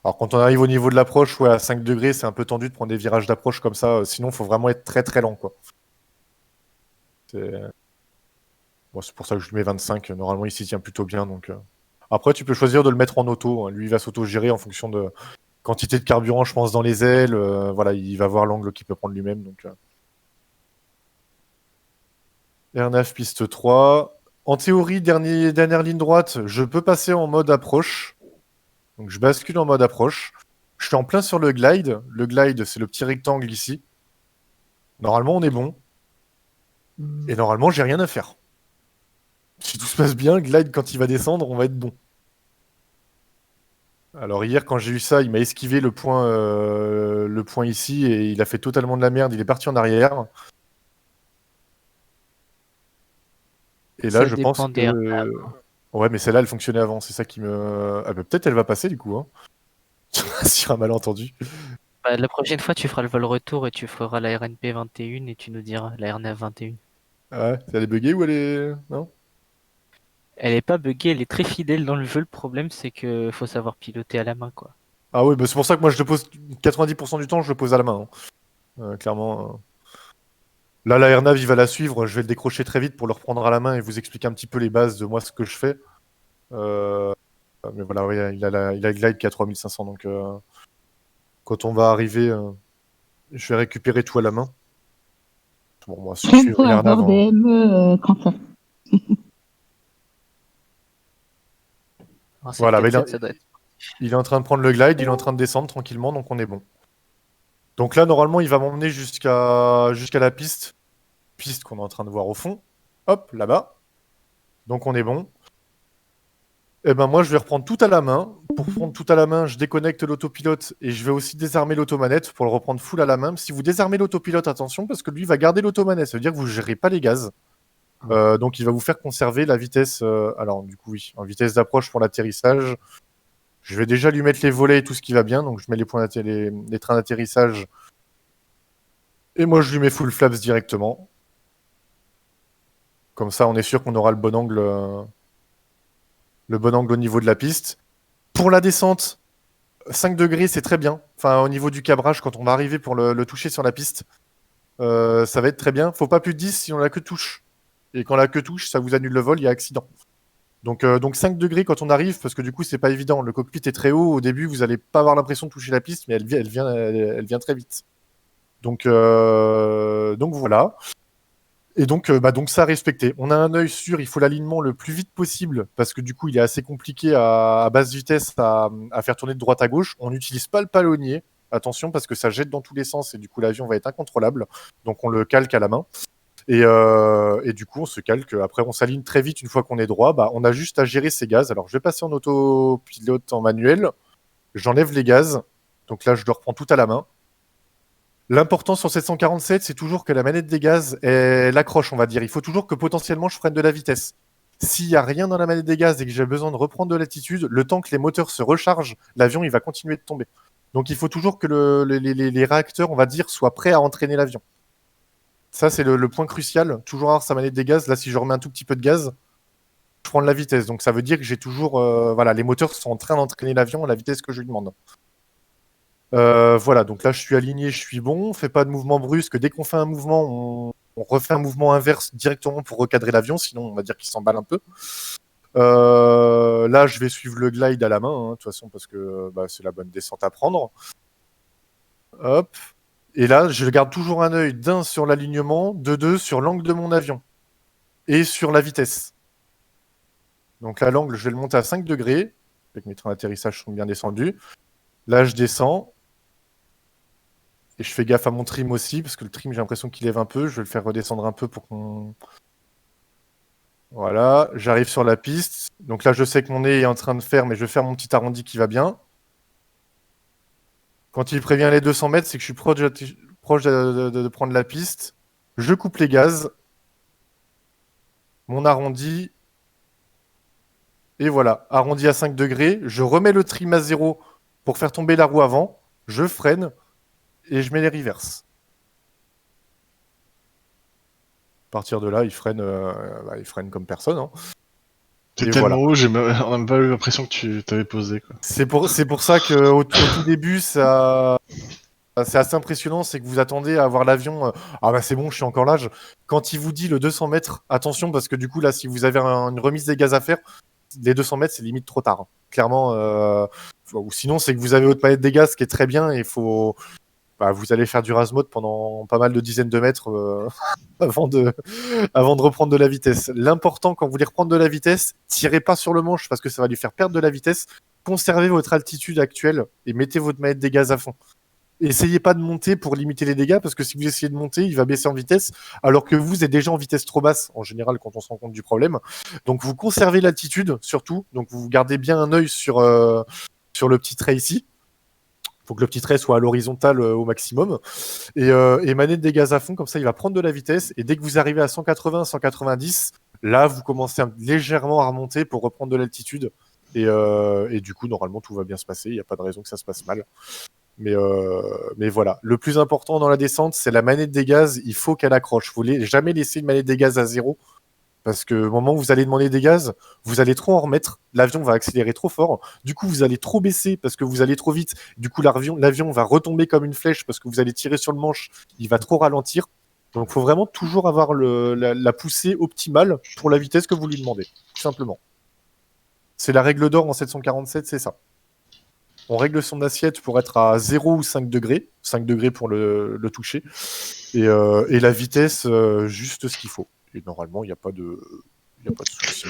Alors, quand on arrive au niveau de l'approche, ouais, à 5 degrés, c'est un peu tendu de prendre des virages d'approche comme ça. Sinon, il faut vraiment être très très lent, quoi. Bon, c'est pour ça que je lui mets 25. Normalement, il s'y tient plutôt bien. Donc, après, tu peux choisir de le mettre en auto. Hein. Lui, il va s'auto-gérer en fonction de quantité de carburant, je pense, dans les ailes. Voilà, il va voir l'angle qu'il peut prendre lui-même. Donc, Air9 piste 3. En théorie, dernière ligne droite, je peux passer en mode approche. Donc, je bascule en mode approche. Je suis en plein sur le glide. Le glide, c'est le petit rectangle ici. Normalement, on est bon. Et normalement, j'ai rien à faire. Si tout se passe bien, le glide, quand il va descendre, on va être bon. Alors hier, quand j'ai eu ça, il m'a esquivé le point ici et il a fait totalement de la merde. Il est parti en arrière. Et là, Ça je pense dépend des que... Ouais, mais celle-là, elle fonctionnait avant. C'est ça qui me... Ah bah peut-être elle va passer du coup. Hein. Sur un malentendu. Bah, la prochaine fois, tu feras le vol retour et tu feras la RNP 21 et tu nous diras la RNF 21. Ah ouais, elle est buggée ou elle est... Non? Elle est pas buggée, elle est très fidèle dans le jeu. Le problème, c'est que faut savoir piloter à la main, quoi. Ah oui, bah c'est pour ça que moi je le pose 90% du temps, je le pose à la main. Hein. Clairement. Là, la Airnav, il va la suivre. Je vais le décrocher très vite pour le reprendre à la main et vous expliquer un petit peu les bases de moi, ce que je fais. Mais voilà, oui, il a le glide qui est à 3500. Donc, quand on va arriver, je vais récupérer tout à la main. Bon, moi, On peut avoir des ME, Quentin. Alors, c'est Voilà, le mais 4-7, ça doit être. il est en train de prendre le glide, il est en train de descendre tranquillement, donc on est bon. Donc là, normalement, il va m'emmener jusqu'à la piste qu'on est en train de voir au fond. Hop, là-bas. Donc on est bon. Et ben moi je vais reprendre tout à la main. Pour prendre tout à la main, je déconnecte l'autopilote et je vais aussi désarmer l'automanette pour le reprendre full à la main. Si vous désarmez l'autopilote, attention parce que lui va garder l'automanette, ça veut dire que vous ne gérez pas les gaz. Donc il va vous faire conserver la vitesse. Alors du coup oui, en vitesse d'approche pour l'atterrissage. Je vais déjà lui mettre les volets et tout ce qui va bien. Donc je mets les trains d'atterrissage. Et moi je lui mets full flaps directement. Comme ça on est sûr qu'on aura le bon angle au niveau de la piste. Pour la descente, 5 degrés, c'est très bien. Enfin, au niveau du cabrage, quand on va arriver pour le toucher sur la piste, ça va être très bien. Faut pas plus de 10 si on a que touche. Et quand la queue touche, ça vous annule le vol, il y a accident. Donc 5 degrés quand on arrive, parce que du coup, c'est pas évident. Le cockpit est très haut. Au début, vous allez pas avoir l'impression de toucher la piste, mais elle vient très vite. Donc voilà. Et donc ça à respecter. On a un œil sur, il faut l'alignement le plus vite possible, parce que du coup, il est assez compliqué à basse vitesse à faire tourner de droite à gauche. On n'utilise pas le palonnier. Attention, parce que ça jette dans tous les sens et du coup, l'avion va être incontrôlable. Donc, on le calque à la main. Et du coup, on se calque. Après, on s'aligne très vite une fois qu'on est droit. On a juste à gérer ses gaz. Alors, je vais passer en autopilote en manuel. J'enlève les gaz. Donc là, je le reprends tout à la main. L'important sur 747, c'est toujours que la manette des gaz, elle accroche, on va dire. Il faut toujours que potentiellement je prenne de la vitesse. S'il n'y a rien dans la manette des gaz et que j'ai besoin de reprendre de l'altitude, le temps que les moteurs se rechargent, l'avion il va continuer de tomber. Donc il faut toujours que les réacteurs, on va dire, soient prêts à entraîner l'avion. Ça, c'est le point crucial. Toujours avoir sa manette des gaz. Là, si je remets un tout petit peu de gaz, je prends de la vitesse. Donc ça veut dire que j'ai toujours... les moteurs sont en train d'entraîner l'avion à la vitesse que je lui demande. Voilà, donc là je suis aligné, je suis bon, on fait pas de mouvement brusque. Dès qu'on fait un mouvement, on refait un mouvement inverse directement pour recadrer l'avion, sinon on va dire qu'il s'emballe un peu. Là je vais suivre le glide à la main, de toute façon, parce que c'est la bonne descente à prendre. Hop. Et là, je garde toujours un œil d'un sur l'alignement, de deux sur l'angle de mon avion et sur la vitesse. Donc là, l'angle, je vais le monter à 5 degrés, avec mes trains d'atterrissage sont bien descendus. Là, je descends. Et je fais gaffe à mon trim aussi, parce que le trim, j'ai l'impression qu'il lève un peu. Je vais le faire redescendre un peu pour qu'on... Voilà, j'arrive sur la piste. Donc là, je sais que mon nez est en train de faire, mais je vais faire mon petit arrondi qui va bien. Quand il prévient les 200 mètres, c'est que je suis proche de prendre la piste. Je coupe les gaz. Mon arrondi. Et voilà, arrondi à 5 degrés. Je remets le trim à 0 pour faire tomber la roue avant. Je freine. Et je mets les reverses. À partir de là, il freine comme personne. Hein. C'est tellement haut, on n'a même pas eu l'impression que tu t'avais posé. C'est pour ça qu'au tout début, c'est assez impressionnant, c'est que vous attendez à avoir l'avion. C'est bon, je suis encore là. Quand il vous dit le 200 mètres, attention, parce que du coup, là, si vous avez une remise des gaz à faire, les 200 mètres, c'est limite trop tard. Hein. Clairement, ou sinon, c'est que vous avez votre palette des gaz qui est très bien et il faut... vous allez faire du rase-mode pendant pas mal de dizaines de mètres avant de reprendre de la vitesse. L'important, quand vous voulez reprendre de la vitesse, tirez pas sur le manche parce que ça va lui faire perdre de la vitesse. Conservez votre altitude actuelle et mettez votre manette des gaz à fond. Essayez pas de monter pour limiter les dégâts parce que si vous essayez de monter, il va baisser en vitesse alors que vous êtes déjà en vitesse trop basse en général quand on se rend compte du problème. Donc vous conservez l'altitude surtout. Donc vous gardez bien un œil sur le petit trait ici. Faut que le petit trait soit à l'horizontale au maximum. Et manette des gaz à fond, comme ça il va prendre de la vitesse. Et dès que vous arrivez à 180, 190, là vous commencez légèrement à remonter pour reprendre de l'altitude. Et du coup, normalement, tout va bien se passer. Il n'y a pas de raison que ça se passe mal. Mais voilà. Le plus important dans la descente, c'est la manette des gaz. Il faut qu'elle accroche. Il ne faut jamais laisser une manette des gaz à 0. Parce que au moment où vous allez demander des gaz, vous allez trop en remettre, l'avion va accélérer trop fort, du coup vous allez trop baisser parce que vous allez trop vite, du coup l'avion va retomber comme une flèche parce que vous allez tirer sur le manche, il va trop ralentir. Donc il faut vraiment toujours avoir la poussée optimale pour la vitesse que vous lui demandez, tout simplement. C'est la règle d'or en 747, c'est ça. On règle son assiette pour être à 0 ou 5 degrés, 5 degrés pour le toucher, et la vitesse, juste ce qu'il faut. Et normalement, il n'y a pas de souci.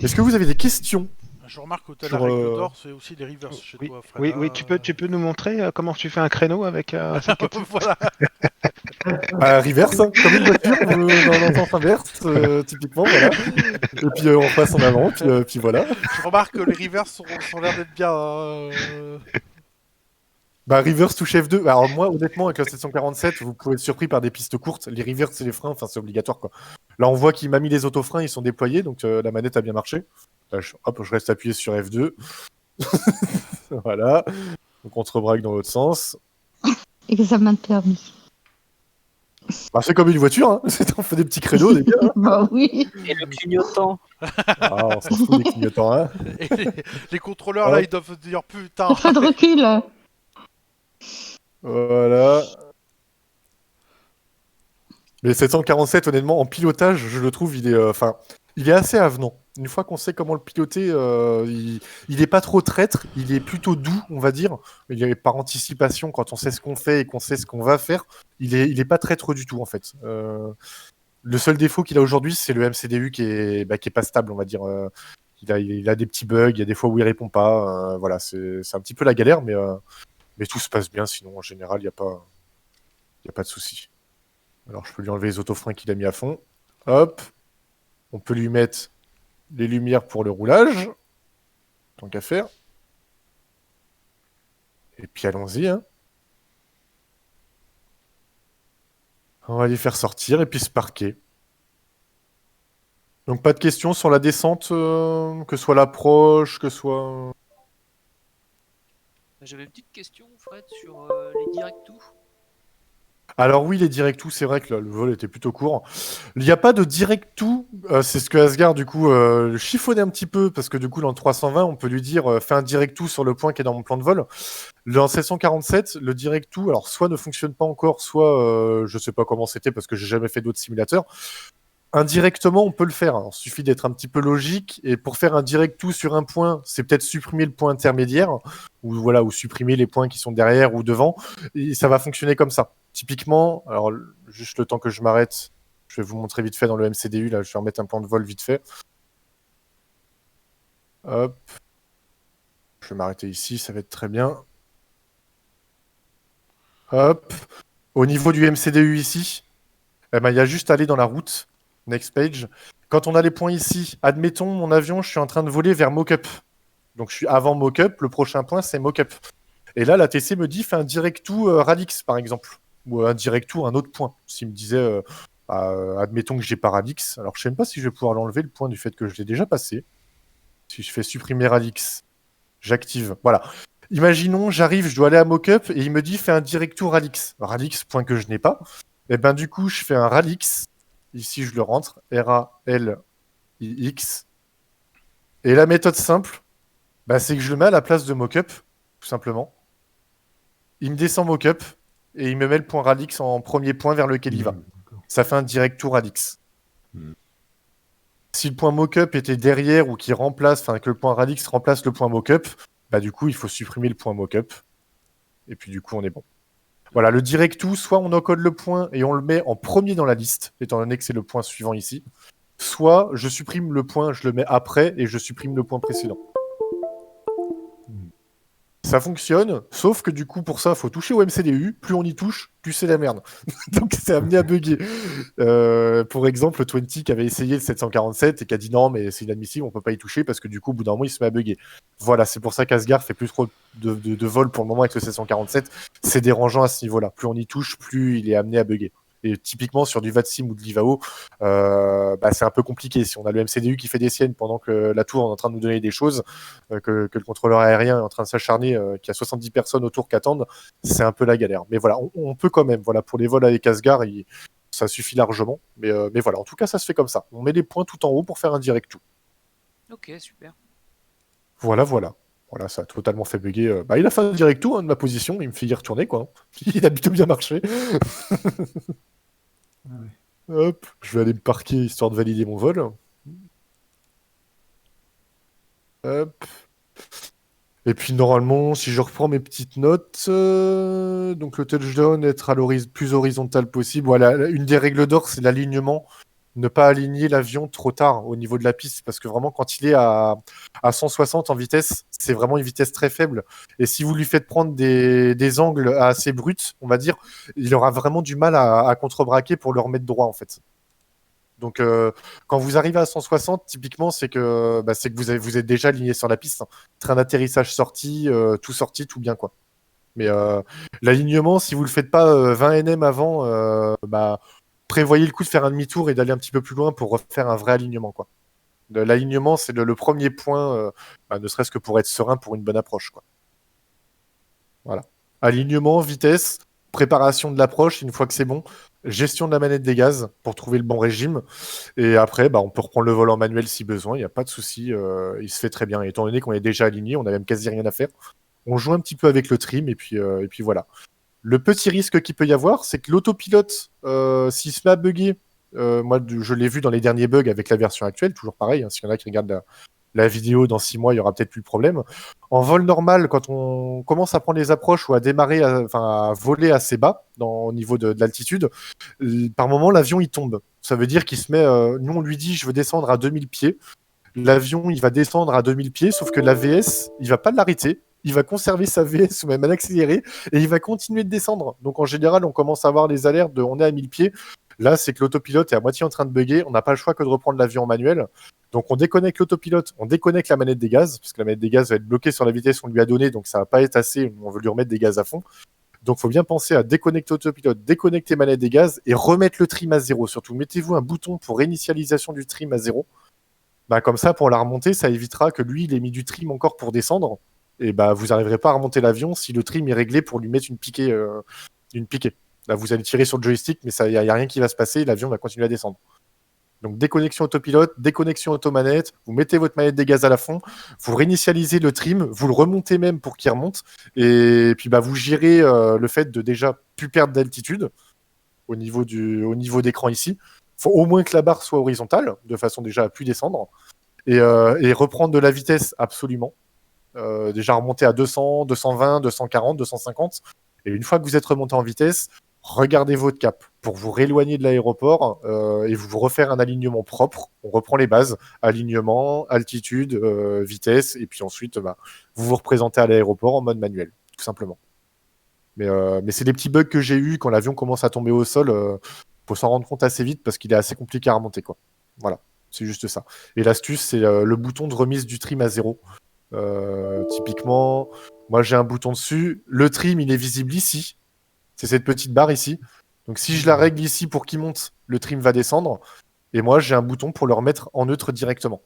Est-ce que vous avez des questions ? Je remarque que t'as Sur, la règle d'or, c'est aussi des rivers chez Oui, toi, Fred. oui, tu peux nous montrer comment tu fais un créneau avec cette capsule Voilà. Reverse, hein, comme une voiture, dans le sens inverse, typiquement, voilà. Et puis on passe en avant, puis voilà. Je remarque que les rivers sont l'air d'être bien. Bah, reverse touche F2. Alors moi, honnêtement, avec la 747, vous pouvez être surpris par des pistes courtes. Les reverse et les freins, enfin, c'est obligatoire, quoi. Là, on voit qu'il m'a mis les autofreins, ils sont déployés, donc la manette a bien marché. Là, hop, je reste appuyé sur F2. Voilà. Donc on se rebraque dans l'autre sens. Examen de permis. Bah, c'est comme une voiture, hein. On fait des petits créneaux, les gars. Hein. Bah oui. Et le clignotant. Ah, on s'en fout des clignotants, hein. Et les contrôleurs, là, Hop. ils doivent se dire putain. T'as pas de recul. Voilà. Mais 747, honnêtement, en pilotage, je le trouve, il est assez avenant. Une fois qu'on sait comment le piloter, il est pas trop traître, il est plutôt doux, on va dire. Il est par anticipation, quand on sait ce qu'on fait et qu'on sait ce qu'on va faire, il est pas traître du tout, en fait. Le seul défaut qu'il a aujourd'hui, c'est le MCDU qui est pas stable, on va dire. Il a des petits bugs, il y a des fois où il répond pas. Voilà, c'est un petit peu la galère, mais tout se passe bien. Sinon, en général, il n'y a pas de souci. Alors, je peux lui enlever les autofreins qu'il a mis à fond. Hop. On peut lui mettre les lumières pour le roulage. Tant qu'à faire. Et puis, allons-y. Hein. On va les faire sortir et puis se parquer. Donc, pas de questions sur la descente, que ce soit l'approche, que ce soit... J'avais une petite question, Fred, sur les direct-to. Alors oui, les direct-to, c'est vrai que le vol était plutôt court. Il n'y a pas de direct-to, c'est ce que Asgard, du coup, chiffonnait un petit peu, parce que du coup, dans le 320, on peut lui dire, fais un direct-to sur le point qui est dans mon plan de vol. Dans 747, le direct-to, alors soit ne fonctionne pas encore, soit je sais pas comment c'était, parce que j'ai jamais fait d'autres simulateurs. Indirectement, on peut le faire. Il suffit d'être un petit peu logique. Et pour faire un direct-to sur un point, c'est peut-être supprimer le point intermédiaire, ou supprimer les points qui sont derrière ou devant. Et ça va fonctionner comme ça. Typiquement, alors juste le temps que je m'arrête, je vais vous montrer vite fait dans le MCDU. Là, je vais remettre un plan de vol vite fait. Hop. Je vais m'arrêter ici, ça va être très bien. Hop. Au niveau du MCDU ici, il y a juste à aller dans la route. Next page. Quand on a les points ici, admettons mon avion, je suis en train de voler vers Mockup. Donc je suis avant Mockup, le prochain point c'est Mockup. Et là, la TC me dit fais un direct-to Radix par exemple. Ou un direct-to un autre point. S'il me disait, admettons que j'ai pas Radix. Alors je sais même pas si je vais pouvoir l'enlever le point du fait que je l'ai déjà passé. Si je fais supprimer Radix, j'active. Voilà. Imaginons, j'arrive, je dois aller à Mockup et il me dit fais un direct-to Radix. Radix, point que je n'ai pas. Et ben du coup, je fais un Radix. Ici, je le rentre. R-A-L-I-X. Et la méthode simple, c'est que je le mets à la place de Mockup, tout simplement. Il me descend Mockup et il me met le point Radix en premier point vers lequel il va. Ça fait un direct to Radix. Si le point Mockup était derrière ou qu'il remplace, enfin que le point Radix remplace le point Mockup, du coup, il faut supprimer le point Mockup. Et puis du coup, on est bon. Voilà, le direct to, soit on encode le point et on le met en premier dans la liste, étant donné que c'est le point suivant ici, soit je supprime le point, je le mets après et je supprime le point précédent. Ça fonctionne, sauf que du coup, pour ça, il faut toucher au MCDU. Plus on y touche, plus c'est la merde. Donc, c'est amené à bugger. Pour exemple, 20 qui avait essayé le 747 et qui a dit non, mais c'est inadmissible, on peut pas y toucher parce que du coup, au bout d'un moment, il se met à bugger. Voilà, c'est pour ça qu'Asgard fait plus trop de vol pour le moment avec le 747. C'est dérangeant à ce niveau-là. Plus on y touche, plus il est amené à bugger. Et typiquement, sur du VATSIM ou de l'IVAO, c'est un peu compliqué. Si on a le MCDU qui fait des siennes pendant que la tour est en train de nous donner des choses, que le contrôleur aérien est en train de s'acharner, qu'il y a 70 personnes autour qui attendent, c'est un peu la galère. Mais voilà, on peut quand même. Voilà, pour les vols avec Asgard, ça suffit largement. Mais voilà, en tout cas, ça se fait comme ça. On met les points tout en haut pour faire un direct to. Ok, super. Voilà. Voilà, ça a totalement fait bugger. Il a fait un direct to de ma position, il me fait y retourner, quoi. Il a plutôt bien marché. Hop, je vais aller me parquer histoire de valider mon vol. Hop. Et puis normalement, si je reprends mes petites notes, donc le touchdown, être à plus horizontal possible. Voilà, une des règles d'or, c'est l'alignement. ne pas aligner l'avion trop tard au niveau de la piste, parce que vraiment, quand il est à 160 en vitesse, c'est vraiment une vitesse très faible. Et si vous lui faites prendre des angles assez bruts, on va dire, il aura vraiment du mal à contrebraquer pour le remettre droit, en fait. Donc, quand vous arrivez à 160, typiquement, c'est que vous êtes déjà aligné sur la piste, hein. Train d'atterrissage sorti, tout bien, quoi. Mais l'alignement, si vous le faites pas 20 nm avant, prévoyez le coup de faire un demi-tour et d'aller un petit peu plus loin pour refaire un vrai alignement, quoi. L'alignement, c'est le premier point, ne serait-ce que pour être serein pour une bonne approche, quoi. Voilà. Alignement, vitesse, préparation de l'approche, une fois que c'est bon, gestion de la manette des gaz pour trouver le bon régime. Et après, on peut reprendre le vol en manuel si besoin, il n'y a pas de souci, il se fait très bien. Et étant donné qu'on est déjà aligné, on n'a même quasi rien à faire. On joue un petit peu avec le trim et puis voilà. Le petit risque qu'il peut y avoir, c'est que l'autopilote, s'il se met à bugger, moi je l'ai vu dans les derniers bugs avec la version actuelle, toujours pareil, hein, s'il y en a qui regardent la vidéo dans 6 mois, il y aura peut-être plus de problème. En vol normal, quand on commence à prendre les approches ou à démarrer, à voler assez bas au niveau de l'altitude, par moment l'avion il tombe. Ça veut dire qu'il se met, nous on lui dit je veux descendre à 2000 pieds. L'avion il va descendre à 2000 pieds, sauf que l'AVS il va pas l'arrêter. Il va conserver sa VS ou même à l'accélérer et il va continuer de descendre. Donc en général, on commence à avoir les alertes de on est à 1000 pieds. Là, c'est que l'autopilote est à moitié en train de bugger. On n'a pas le choix que de reprendre l'avion en manuel. Donc on déconnecte l'autopilote, on déconnecte la manette des gaz, parce que la manette des gaz va être bloquée sur la vitesse qu'on lui a donnée, donc ça va pas être assez. On veut lui remettre des gaz à fond. Donc il faut bien penser à déconnecter l'autopilote, déconnecter manette des gaz et remettre le trim à zéro. Surtout, mettez-vous un bouton pour réinitialisation du trim à zéro. Comme ça, pour la remontée, ça évitera que lui, il ait mis du trim encore pour descendre. Et vous n'arriverez pas à remonter l'avion si le trim est réglé pour lui mettre une piquée. Là, vous allez tirer sur le joystick, mais il n'y a rien qui va se passer, l'avion va continuer à descendre. Donc déconnexion autopilote, déconnexion automanette, vous mettez votre manette des gaz à la fond, vous réinitialisez le trim, vous le remontez même pour qu'il remonte, et puis vous gérez le fait de déjà plus perdre d'altitude au niveau d'écran ici. Il faut au moins que la barre soit horizontale, de façon déjà à plus descendre, et reprendre de la vitesse absolument. Déjà remonter à 200, 220, 240, 250. Et une fois que vous êtes remonté en vitesse, regardez votre cap pour vous rééloigner de l'aéroport et vous refaire un alignement propre. On reprend les bases, alignement, altitude, vitesse, et puis ensuite, vous vous représentez à l'aéroport en mode manuel, tout simplement. Mais c'est des petits bugs que j'ai eu quand l'avion commence à tomber au sol. Faut s'en rendre compte assez vite parce qu'il est assez compliqué à remonter, quoi. Voilà, c'est juste ça. Et l'astuce, c'est le bouton de remise du trim à zéro. Typiquement, moi j'ai un bouton dessus. Le trim, il est visible ici. C'est cette petite barre ici. Donc si je la règle ici pour qu'il monte, le trim va descendre. Et moi, j'ai un bouton pour le remettre en neutre directement.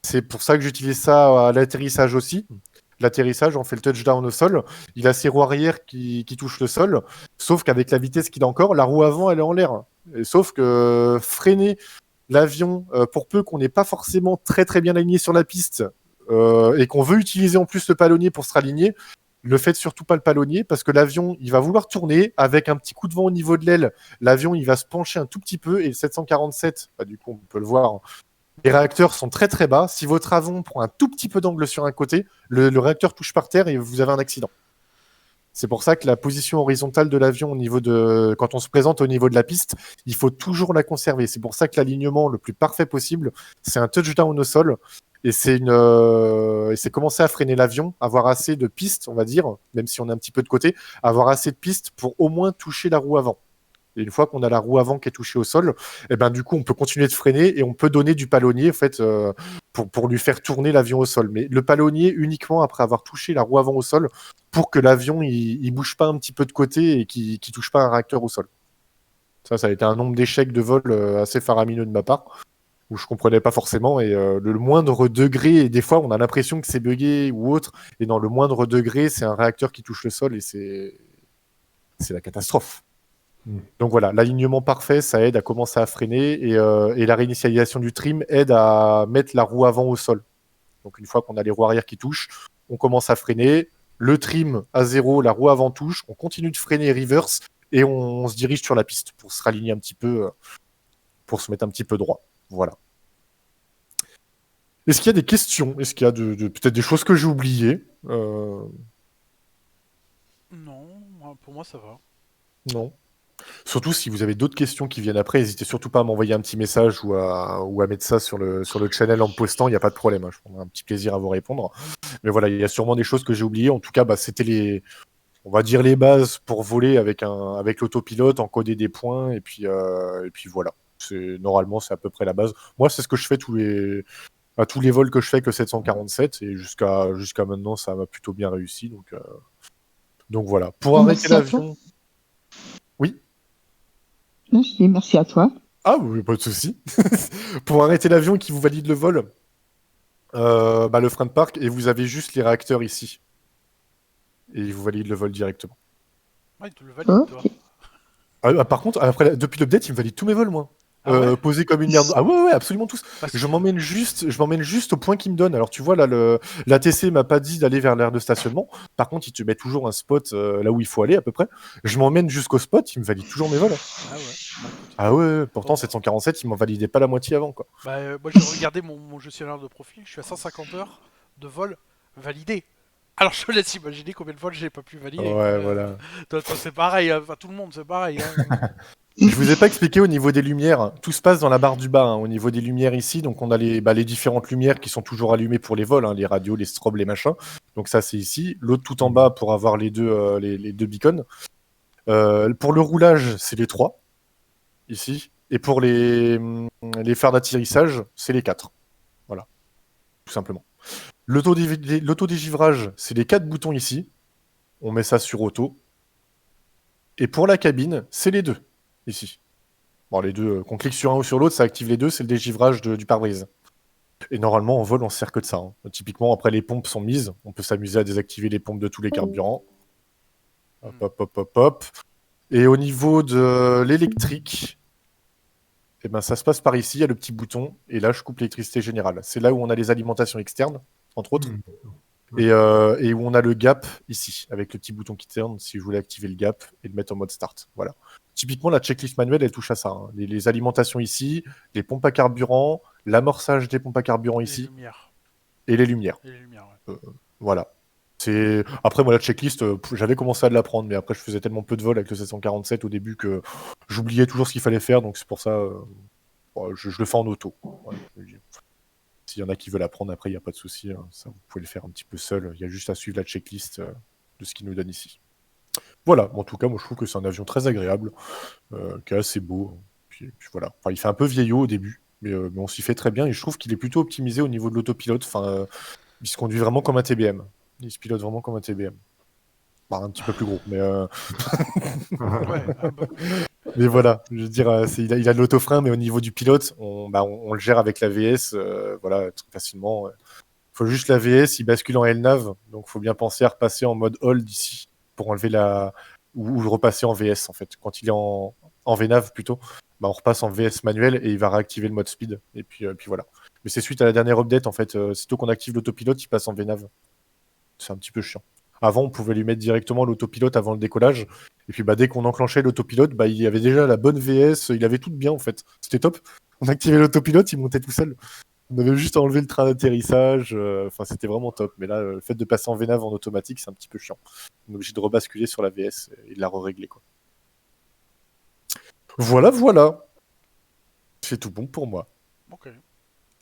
C'est pour ça que j'utilise ça à l'atterrissage aussi. L'atterrissage, on fait le touchdown au sol. Il a ses roues arrière qui touchent le sol. Sauf qu'avec la vitesse qu'il a encore, la roue avant, elle est en l'air. Et sauf que freiner l'avion, pour peu qu'on n'ait pas forcément très très bien aligné sur la piste, et qu'on veut utiliser en plus le palonnier pour se raligner, ne faites surtout pas le palonnier parce que l'avion, il va vouloir tourner avec un petit coup de vent au niveau de l'aile. L'avion, il va se pencher un tout petit peu et le 747, du coup, on peut le voir, hein, les réacteurs sont très très bas. Si votre avion prend un tout petit peu d'angle sur un côté, le réacteur touche par terre et vous avez un accident. C'est pour ça que la position horizontale de l'avion quand on se présente au niveau de la piste, il faut toujours la conserver. C'est pour ça que l'alignement le plus parfait possible, c'est un touchdown au sol. Et c'est commencer à freiner l'avion, avoir assez de pistes, on va dire, même si on est un petit peu de côté, avoir assez de pistes pour au moins toucher la roue avant. Et une fois qu'on a la roue avant qui est touchée au sol, du coup, on peut continuer de freiner et on peut donner du palonnier en fait, pour lui faire tourner l'avion au sol. Mais le palonnier uniquement après avoir touché la roue avant au sol pour que l'avion il bouge pas un petit peu de côté et qu'il touche pas un réacteur au sol. Ça a été un nombre d'échecs de vol assez faramineux de ma part, où je comprenais pas forcément. Et le moindre degré, et des fois on a l'impression que c'est buggé ou autre, et dans le moindre degré, c'est un réacteur qui touche le sol et c'est la catastrophe. Donc voilà, l'alignement parfait, ça aide à commencer à freiner et la réinitialisation du trim aide à mettre la roue avant au sol. Donc une fois qu'on a les roues arrière qui touchent, on commence à freiner, le trim à zéro, la roue avant touche, on continue de freiner reverse et on se dirige sur la piste pour se raligner un petit peu, pour se mettre un petit peu droit. Voilà. Est-ce qu'il y a des questions? Est-ce qu'il y a peut-être des choses que j'ai oubliées? Non, pour moi ça va. Non. Surtout si vous avez d'autres questions qui viennent après, n'hésitez surtout pas à m'envoyer un petit message ou à mettre ça sur le channel en me postant, il n'y a pas de problème, hein, je prendrai un petit plaisir à vous répondre. Mais voilà, il y a sûrement des choses que j'ai oubliées. En tout cas, c'était on va dire les bases pour voler avec l'autopilote, encoder des points, et puis voilà. Normalement, c'est à peu près la base. Moi, c'est ce que je fais à tous les vols que je fais avec le 747, et jusqu'à maintenant, ça m'a plutôt bien réussi. Donc voilà. Pour arrêter Merci à toi. l'avion. Oui. Non, je dis merci à toi. Ah oui, pas de souci. Pour arrêter l'avion qui vous valide le vol, le frein de parc, et vous avez juste les réacteurs ici. Et il vous valide le vol directement. Ouais, il te le valide, toi. Ah, par contre, depuis l'update, il me valide tous mes vols, moi. Ah ouais Posé comme une merde. Ah ouais, absolument tous. Parce Je que- m'emmène juste au point qu'il me donne. Alors tu vois là, l'ATC m'a pas dit d'aller vers l'aire de stationnement. Par contre, il te met toujours un spot là où il faut aller à peu près. Je m'emmène jusqu'au spot, il me valide toujours mes vols. Ah ouais. Bah, écoute. Ah ouais, pourtant Bon. 747, il m'en validait pas la moitié avant quoi. Bah, moi, j'ai regardé mon gestionnaire de profil, je suis à 150 heures de vol validé. Alors, je te laisse imaginer combien de vols j'ai pas pu valider. Ouais, voilà. Toi, c'est pareil, hein. Enfin, tout le monde, c'est pareil. Hein. Je vous ai pas expliqué au niveau des lumières. Tout se passe dans la barre du bas, hein, au niveau des lumières ici. Donc on a les différentes lumières qui sont toujours allumées pour les vols, hein, les radios, les strobes, les machins. Donc ça c'est ici. L'autre tout en bas pour avoir les deux beacons. Pour le roulage, c'est les 3 ici. Et pour les phares d'atterrissage, c'est les 4. Voilà, tout simplement. L'autodégivrage, c'est les 4 boutons ici. On met ça sur auto. Et pour la cabine, c'est les 2 ici. Bon, les deux, qu'on clique sur un ou sur l'autre, ça active les deux, c'est le dégivrage du pare-brise. Et normalement, en vol, on se sert que de ça. Hein. Typiquement, après, les pompes sont mises. On peut s'amuser à désactiver les pompes de tous les carburants. Hop, hop, hop, hop, hop. Et au niveau de l'électrique, eh ben, ça se passe par ici, il y a le petit bouton, et là, je coupe l'électricité générale. C'est là où on a les alimentations externes, entre autres, et où on a le gap ici, avec le petit bouton qui tourne, si je voulais activer le gap et le mettre en mode start. Voilà. Typiquement, la checklist manuelle, elle touche à ça. Hein. Les alimentations ici, les pompes à carburant, l'amorçage des pompes à carburant Les ici, lumières. et les lumières. Et les lumières, ouais. Voilà. Après, moi, la checklist, j'avais commencé à l'apprendre, mais après, je faisais tellement peu de vols avec le 747 au début que j'oubliais toujours ce qu'il fallait faire, donc c'est pour ça, je le fais en auto. Voilà. S'il y en a qui veulent apprendre après, il n'y a pas de souci. Hein. Ça, vous pouvez le faire un petit peu seul. Il y a juste à suivre la checklist de ce qu'il nous donne ici. Voilà. En tout cas, moi, je trouve que c'est un avion très agréable, qui est assez beau. Puis voilà. Enfin, il fait un peu vieillot au début, mais on s'y fait très bien. Et je trouve qu'il est plutôt optimisé au niveau de l'autopilote. Enfin, il se conduit vraiment comme un TBM. Il se pilote vraiment comme un TBM. Bah, un petit peu plus gros, mais Ouais, ah bah, mais voilà, je veux dire, il a de l'autofrein, mais au niveau du pilote, on le gère avec la VS, voilà, très facilement. Il faut juste la VS, il bascule en LNAV, donc il faut bien penser à repasser en mode hold ici, pour enlever ou repasser en VS, en fait. Quand il est en VNAV, plutôt, bah, on repasse en VS manuel, et il va réactiver le mode speed, et puis voilà. Mais c'est suite à la dernière update, en fait, sitôt qu'on active l'autopilote, il passe en VNAV. C'est un petit peu chiant. Avant, on pouvait lui mettre directement l'autopilote avant le décollage. Et puis, dès qu'on enclenchait l'autopilote, il y avait déjà la bonne VS. Il avait tout bien, en fait. C'était top. On activait l'autopilote, il montait tout seul. On avait juste à enlever le train d'atterrissage. Enfin, c'était vraiment top. Mais là, le fait de passer en VNAV en automatique, c'est un petit peu chiant. On est obligé de rebasculer sur la VS et de la régler quoi. Voilà, voilà. C'est tout bon pour moi.